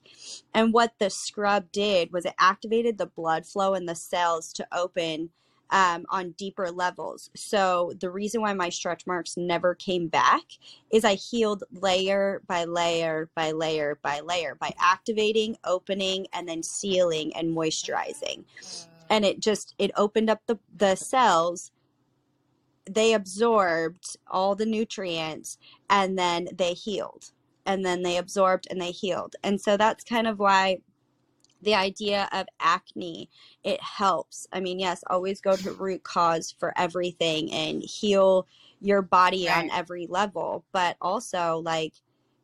And what the scrub did was it activated the blood flow in the cells to open on deeper levels. So the reason why my stretch marks never came back is I healed layer by layer by layer by layer by activating, opening, and then sealing and moisturizing. And it opened up the cells. They absorbed all the nutrients and then they healed. And then they absorbed and they healed. And so that's kind of why the idea of acne, it helps. I mean, yes, always go to root cause for everything and heal your body on every level, but also like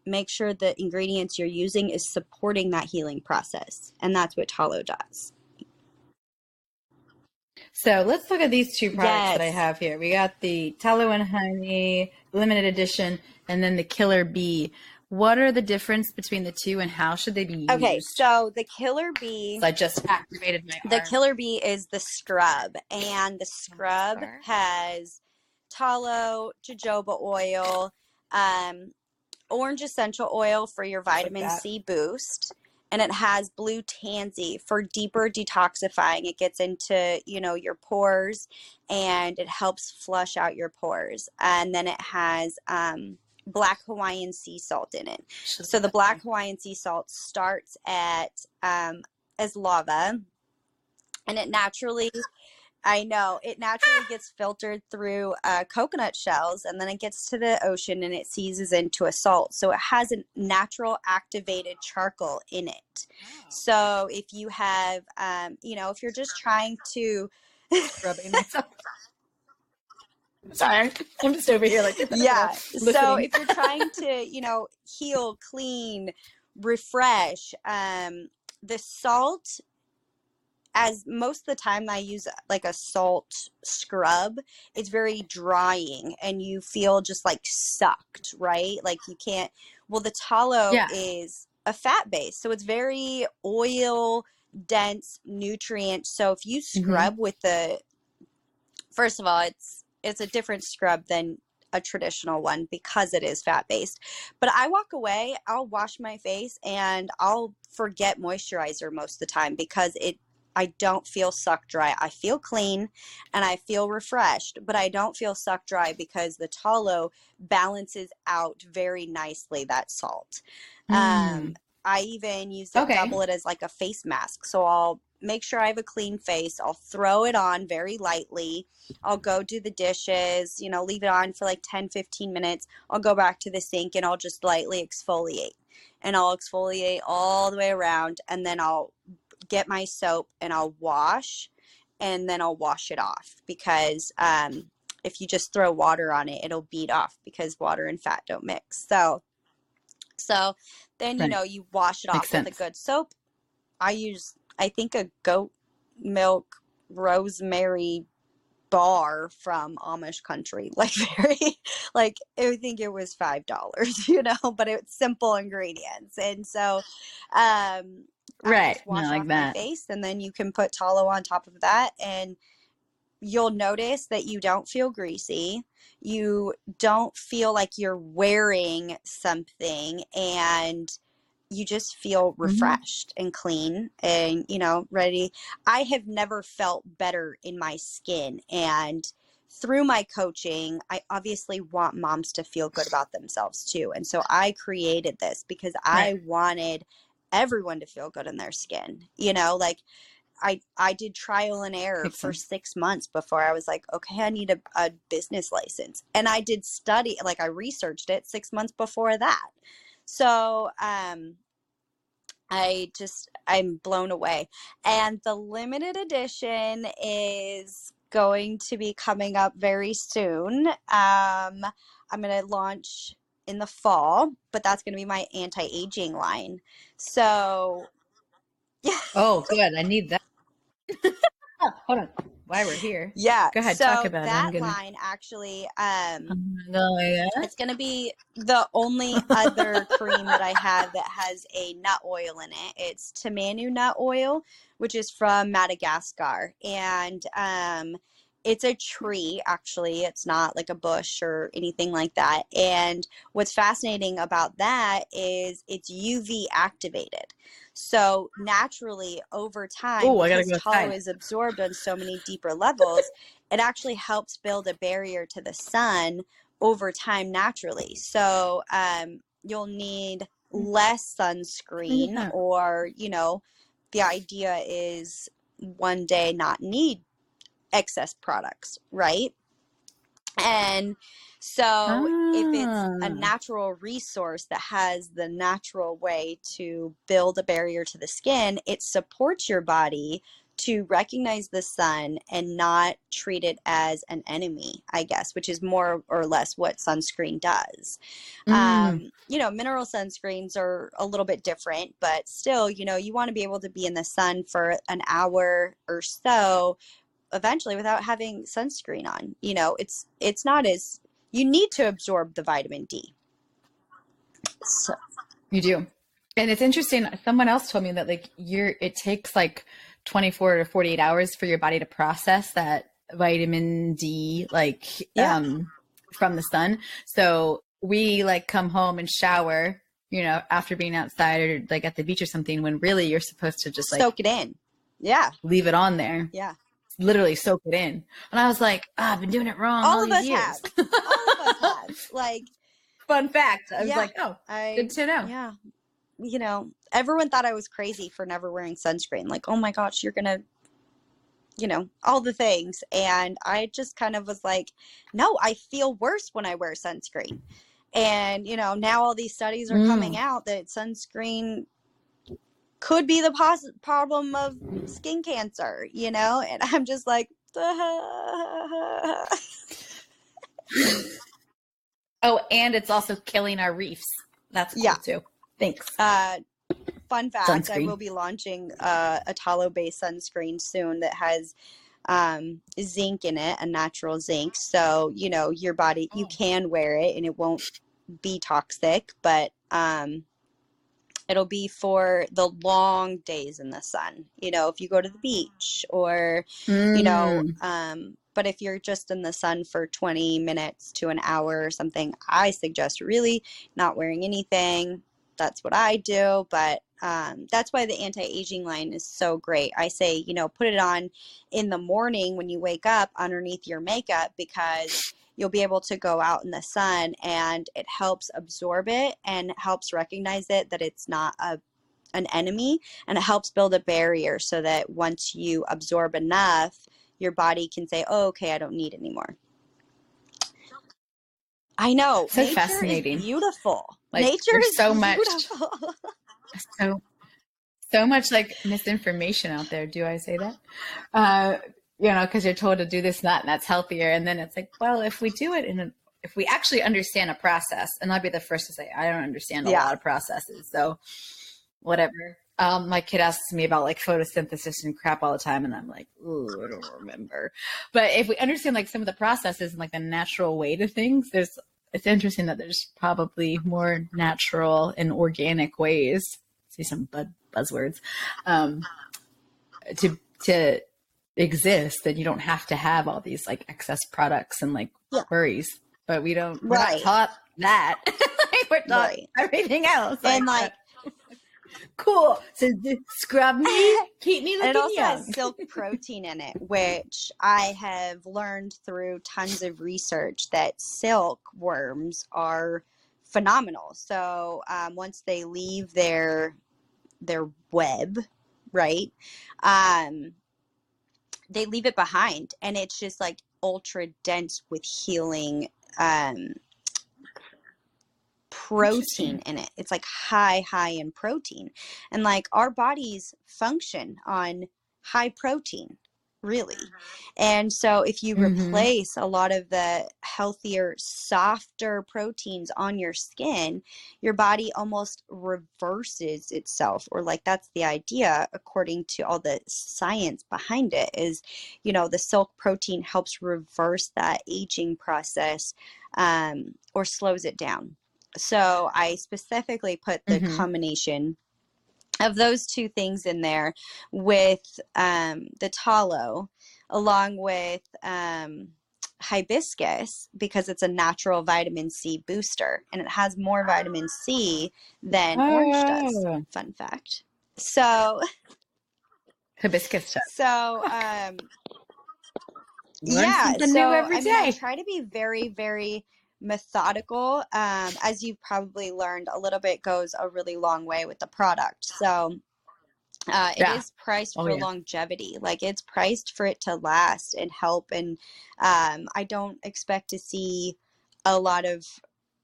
make sure the ingredients you're using is supporting that healing process. And that's what tallow does. So let's look at these two products that I have here. We got the Tallow and Honey limited edition and then the Killer Bee. What are the difference between the two and how should they be used? Okay, so the Killer Bee. So I just activated my arm. The Killer Bee is the scrub, and the scrub has tallow, jojoba oil, orange essential oil for your vitamin C boost, and it has blue tansy for deeper detoxifying. It gets into, you know, your pores, and it helps flush out your pores. And then it has black Hawaiian sea salt in it. So the black Hawaiian sea salt starts at as lava, and it naturally I know. It naturally gets filtered through coconut shells, and then it gets to the ocean and it seizes into a salt. So it has a natural activated charcoal in it. So if you have, if you're just trying to Rubbing myself. Sorry, I'm just over here like yeah. listening. So if you're trying to, heal, clean, refresh, the salt, as most of the time I use like a salt scrub, it's very drying and you feel just like sucked, right? Like you can't, well, the tallow is a fat base. So it's very oil dense nutrient. So if you scrub with first of all, it's a different scrub than a traditional one because it is fat based. But I walk away, I'll wash my face and I'll forget moisturizer most of the time because I don't feel suck dry. I feel clean and I feel refreshed, but I don't feel suck dry because the tallow balances out very nicely that salt. I even use it, double it as like a face mask. So I'll make sure I have a clean face. I'll throw it on very lightly. I'll go do the dishes, leave it on for like 10, 15 minutes. I'll go back to the sink and I'll just lightly exfoliate. And I'll exfoliate all the way around, and then I'll get my soap and I'll wash, and then I'll wash it off because if you just throw water on it, it'll bead off because water and fat don't mix. So then, you wash it off with a good soap. I think a goat milk rosemary bar from Amish country, like I think it was $5, but it's simple ingredients. And so, I just wash off my face, and then you can put tallow on top of that, and you'll notice that you don't feel greasy. You don't feel like you're wearing something, and you just feel refreshed and clean and, ready. I have never felt better in my skin. And through my coaching, I obviously want moms to feel good about themselves too. And so I created this because I wanted everyone to feel good in their skin. I did trial and error for 6 months before I was like, okay, I need a business license. And I did study, I researched it 6 months before that. So, I'm blown away. And the limited edition is going to be coming up very soon. I'm going to launch in the fall, but that's going to be my anti-aging line. So, yeah. Oh, good. I need that. Hold on. While we're here. Yeah. Go ahead. So talk about that it. line actually, it's going to be the only other cream that I have that has a nut oil in it. It's tamanu nut oil, which is from Madagascar. And, it's a tree, actually. It's not like a bush or anything like that. And what's fascinating about that is it's UV activated. So naturally, over time, because tallow is absorbed on so many deeper levels, it actually helps build a barrier to the sun over time naturally. So you'll need less sunscreen, or, the idea is one day not need excess products, right? And so if it's a natural resource that has the natural way to build a barrier to the skin, it supports your body to recognize the sun and not treat it as an enemy, I guess, which is more or less what sunscreen does. Mineral sunscreens are a little bit different, but still, you want to be able to be in the sun for an hour or so eventually without having sunscreen on. It's not as, you need to absorb the vitamin D. So you do. And it's interesting. Someone else told me that it takes 24 to 48 hours for your body to process that vitamin D, from the sun. So we come home and shower, after being outside or at the beach or something, when really you're supposed to just soak it in. Yeah. Leave it on there. Yeah. Literally soak it in. And I was like, I've been doing it wrong all these years. All of us have. Fun fact. I was good to know. Yeah. Everyone thought I was crazy for never wearing sunscreen. Oh my gosh, you're going to all the things. And I just kind of was like, no, I feel worse when I wear sunscreen. And, now all these studies are coming out that sunscreen could be the problem of skin cancer, and I'm just like, oh, and it's also killing our reefs. That's cool too. Thanks. Fun fact, sunscreen. I will be launching a tallow-based sunscreen soon that has zinc in it, a natural zinc. So, your body, you can wear it and it won't be toxic, but it'll be for the long days in the sun, if you go to the beach or, but if you're just in the sun for 20 minutes to an hour or something, I suggest really not wearing anything. That's what I do. But that's why the anti-aging line is so great. I say, put it on in the morning when you wake up underneath your makeup, because you'll be able to go out in the sun and it helps absorb it and helps recognize it, that it's not an enemy, and it helps build a barrier so that once you absorb enough, your body can say, oh, okay, I don't need anymore. I know. So nature fascinating. Is beautiful. Nature is so beautiful. so much like misinformation out there. Do I say that? Because you're told to do this, that, and that's healthier. And then it's like, well, if we do it if we actually understand a process, and I'll be the first to say, I don't understand a lot of processes. So whatever. My kid asks me about like photosynthesis and crap all the time. And I'm like, ooh, I don't remember. But if we understand like some of the processes and like the natural way to things, it's interesting that there's probably more natural and organic ways, see some buzzwords, to exist, that you don't have to have all these like excess products and like worries. But we're not taught that. We're taught everything else. And like cool. So scrub me, keep me looking and it also young. has silk protein in it, which I have learned through tons of research that silkworms are phenomenal. So once they leave their web, right, they leave it behind, and it's just like ultra dense with healing protein in it. It's like high in protein, and like our bodies function on high protein, really. And so if you replace a lot of the healthier, softer proteins on your skin, your body almost reverses itself, or like that's the idea according to all the science behind it, is the silk protein helps reverse that aging process, or slows it down. So I specifically put the combination of those two things in there with the tallow, along with hibiscus, because it's a natural vitamin C booster, and it has more vitamin C than orange does. Fun fact. So hibiscus. So Learn something new every day. I try to be very, very methodical. As you've probably learned, a little bit goes a really long way with the product. So it is priced for longevity. Like, it's priced for it to last and help. And I don't expect to see a lot of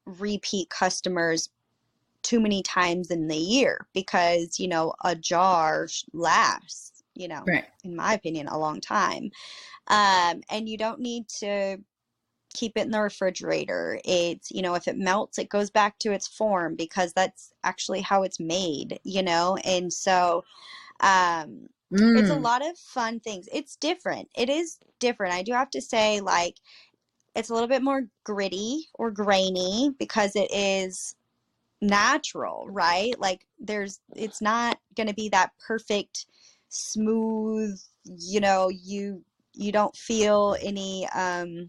repeat customers too many times in the year, because, a jar lasts, in my opinion, a long time. And you don't need to keep it in the refrigerator. It's, if it melts, it goes back to its form, because that's actually how it's made, and so it's a lot of fun things. It's different. It is different. I do have to say, like, it's a little bit more gritty or grainy because it is natural, right? Like, it's not going to be that perfect, smooth, you don't feel any, and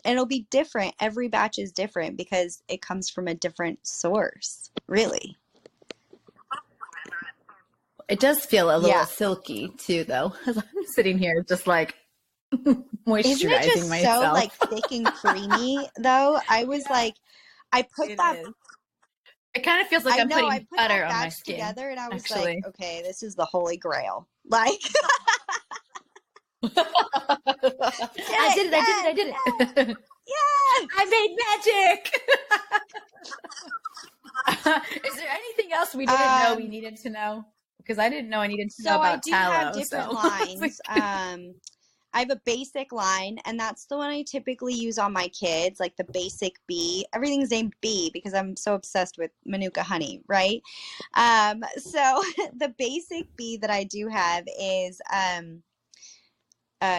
it'll be different. Every batch is different because it comes from a different source, really. It does feel a little silky too, though. As I'm sitting here just like moisturizing Isn't it just myself. So like thick and creamy though? I was like, I put that. It kind of feels like I'm putting butter on my skin together, and I was like, okay, this is the holy grail. Like, I did it. Yeah. I made magic. Is there anything else we didn't know we needed to know? Because I didn't know I needed to know about I do tallow. have different lines. I have a basic line, and that's the one I typically use on my kids, like the basic bee. Everything's named bee because I'm so obsessed with Manuka honey, right? So the basic bee that I do have is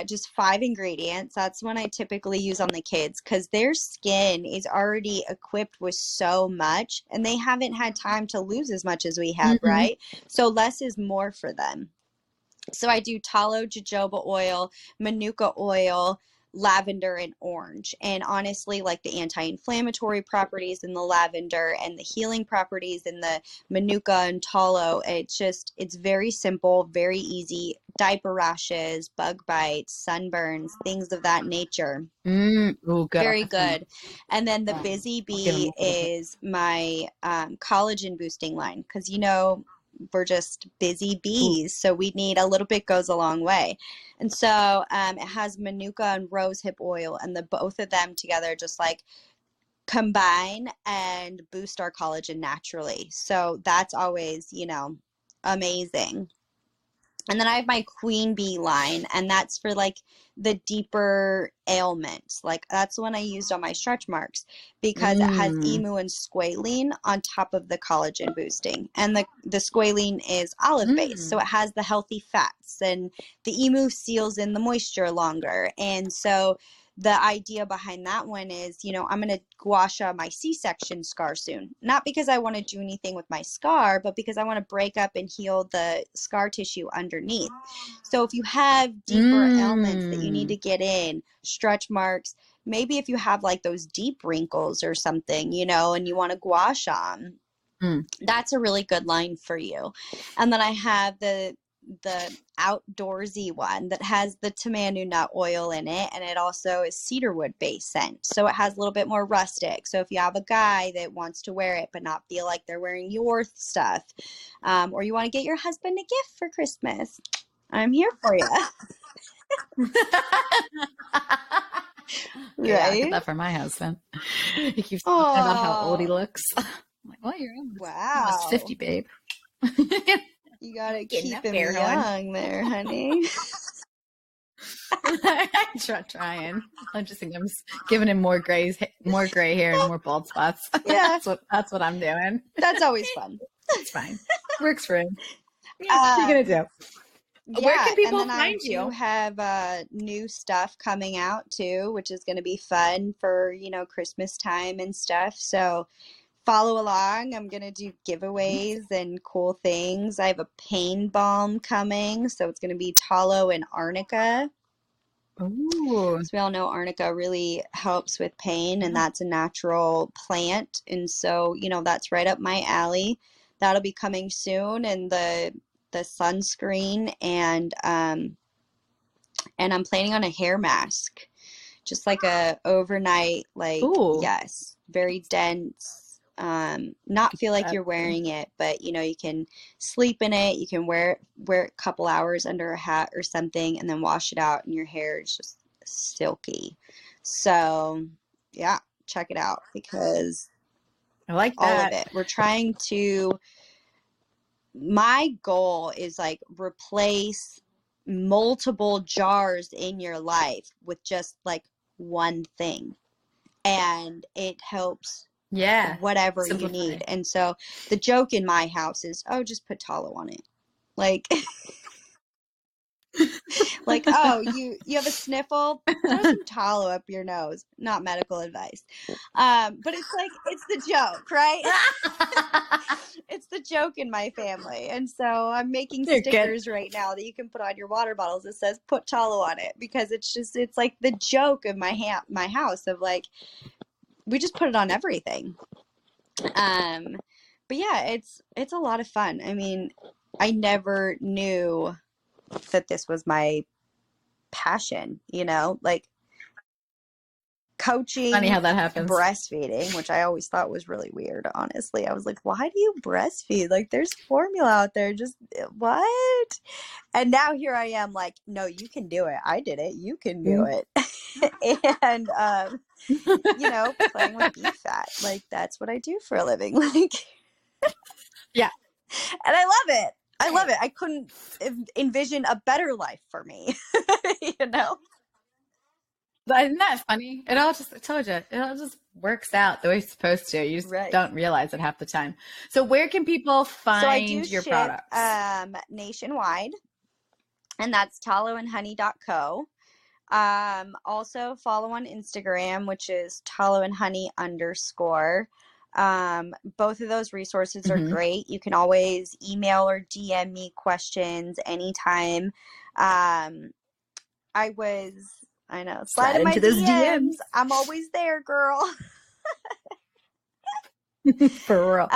just 5 ingredients. That's one I typically use on the kids because their skin is already equipped with so much, and they haven't had time to lose as much as we have, right? So less is more for them. So I do tallow, jojoba oil, manuka oil, lavender, and orange. And honestly, like the anti-inflammatory properties in the lavender and the healing properties in the manuka and tallow, it's very simple, very easy. Diaper rashes, bug bites, sunburns, things of that nature. Ooh, good. Very good. And then the Busy Bee is my collagen boosting line because, we're just busy bees, so we need a little bit goes a long way. And so it has manuka and rosehip oil, and the both of them together just like combine and boost our collagen naturally. So that's always, amazing. And then I have my queen bee line, and that's for like the deeper ailments. Like that's the one I used on my stretch marks because it has emu and squalene on top of the collagen boosting. And the squalene is olive based, so it has the healthy fats, and the emu seals in the moisture longer. And so the idea behind that one is, I'm going to gua sha my C-section scar soon. Not because I want to do anything with my scar, but because I want to break up and heal the scar tissue underneath. So if you have deeper ailments that you need to get in, stretch marks, maybe if you have like those deep wrinkles or something, and you want to gua sha, that's a really good line for you. And then I have the outdoorsy one that has the tamanu nut oil in it, and it also is cedarwood based scent, so it has a little bit more rustic. So if you have a guy that wants to wear it but not feel like they're wearing your stuff, or you want to get your husband a gift for Christmas, I'm here for you. Right? Yeah, I get that for my husband. He keeps talking about how old he looks. I'm like, well, you're almost 50, babe. You gotta keep him young there, honey. I'm trying. I just think I'm giving him more gray hair and more bald spots. Yeah, that's what I'm doing. That's always fun. It's fine. Works for him. Yeah, what are you gonna do? Yeah, where can people and then find you? I do have new stuff coming out too, which is going to be fun for Christmas time and stuff. So follow along. I'm going to do giveaways and cool things. I have a pain balm coming, so it's going to be tallow and arnica. Ooh. So we all know arnica really helps with pain, and that's a natural plant. And so, that's right up my alley. That'll be coming soon, and the sunscreen, and I'm planning on a hair mask, just like a overnight, like, ooh, yes, very dense. Not feel like you're wearing it, but you can sleep in it. You can wear it a couple hours under a hat or something, and then wash it out, and your hair is just silky. So yeah, check it out because I like that. All of it. We're trying to. My goal is like replace multiple jars in your life with just like one thing, and it helps. Yeah, whatever you need. And so the joke in my house is, oh, just put tallow on it. Like, like, oh, you have a sniffle, throw some tallow up your nose. Not medical advice. But it's like, it's the joke, right? It's the joke in my family. And so I'm making stickers right now that you can put on your water bottles that says put tallow on it, because it's like the joke of my house of like, we just put it on everything. But yeah, it's a lot of fun. I mean, I never knew that this was my passion, like coaching, Funny how that happens. breastfeeding, which I always thought was really weird, honestly. I was like, why do you breastfeed? Like, there's formula out there. Just what? And now here I am like, no, you can do it. I did it. You can do it. And, you know, playing with beef fat. Like, that's what I do for a living. Like, yeah. And I love it. I love it. I couldn't envision a better life for me, you know? But isn't that funny? It all just, I told you, it all just works out the way it's supposed to. You just don't realize it half the time. So where can people find your products? Nationwide, and that's tallowandhoney.co. Also follow on Instagram, which is tallowandhoney_. Both of those resources are great. You can always email or DM me questions anytime. I know. Slide into those DMs. I'm always there, girl. For real.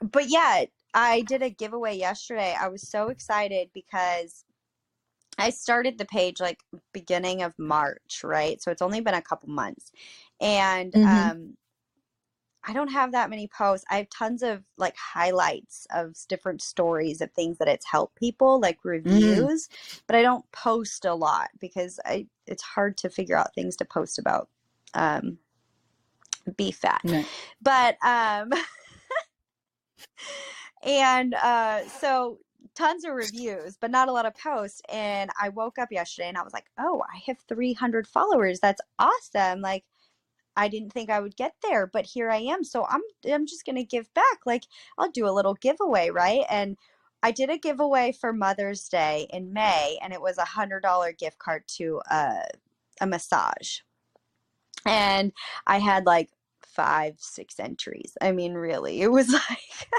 But yeah, I did a giveaway yesterday. I was so excited because I started the page like beginning of March, right? So it's only been a couple months. And I don't have that many posts. I have tons of like highlights of different stories of things that it's helped people, like reviews, but I don't post a lot because it's hard to figure out things to post about beef fat. No. But so tons of reviews, but not a lot of posts. And I woke up yesterday and I was like, oh, I have 300 followers. That's awesome. Like, I didn't think I would get there, but here I am. So I'm just going to give back. Like, I'll do a little giveaway, right? And I did a giveaway for Mother's Day in May, and it was $100 gift card to a massage. And I had like 5-6 entries. I mean, really, it was like,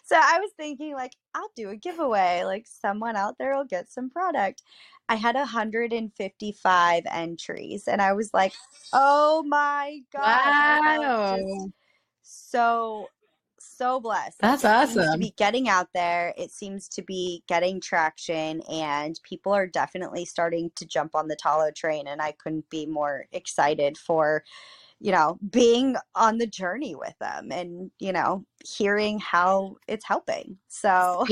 so I was thinking like, I'll do a giveaway. Like, someone out there will get some product. I had 155 entries, and I was like, oh my God. Wow. So blessed. That's like, awesome. It seems to be getting out there. It seems to be getting traction, and people are definitely starting to jump on the Tallow train, and I couldn't be more excited for, you know, being on the journey with them and, you know, hearing how it's helping. So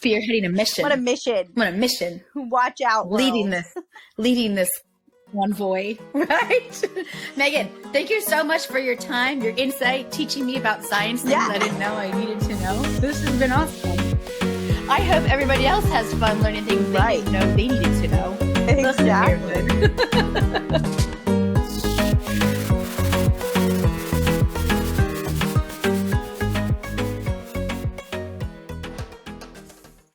spearheading a mission. What a mission. What a mission. Watch out, leading this convoy, right? Meagan, thank you so much for your time, your insight, teaching me about science things I didn't know I needed to know. This has been awesome. I hope everybody else has fun learning things they didn't know they needed to know. Exactly.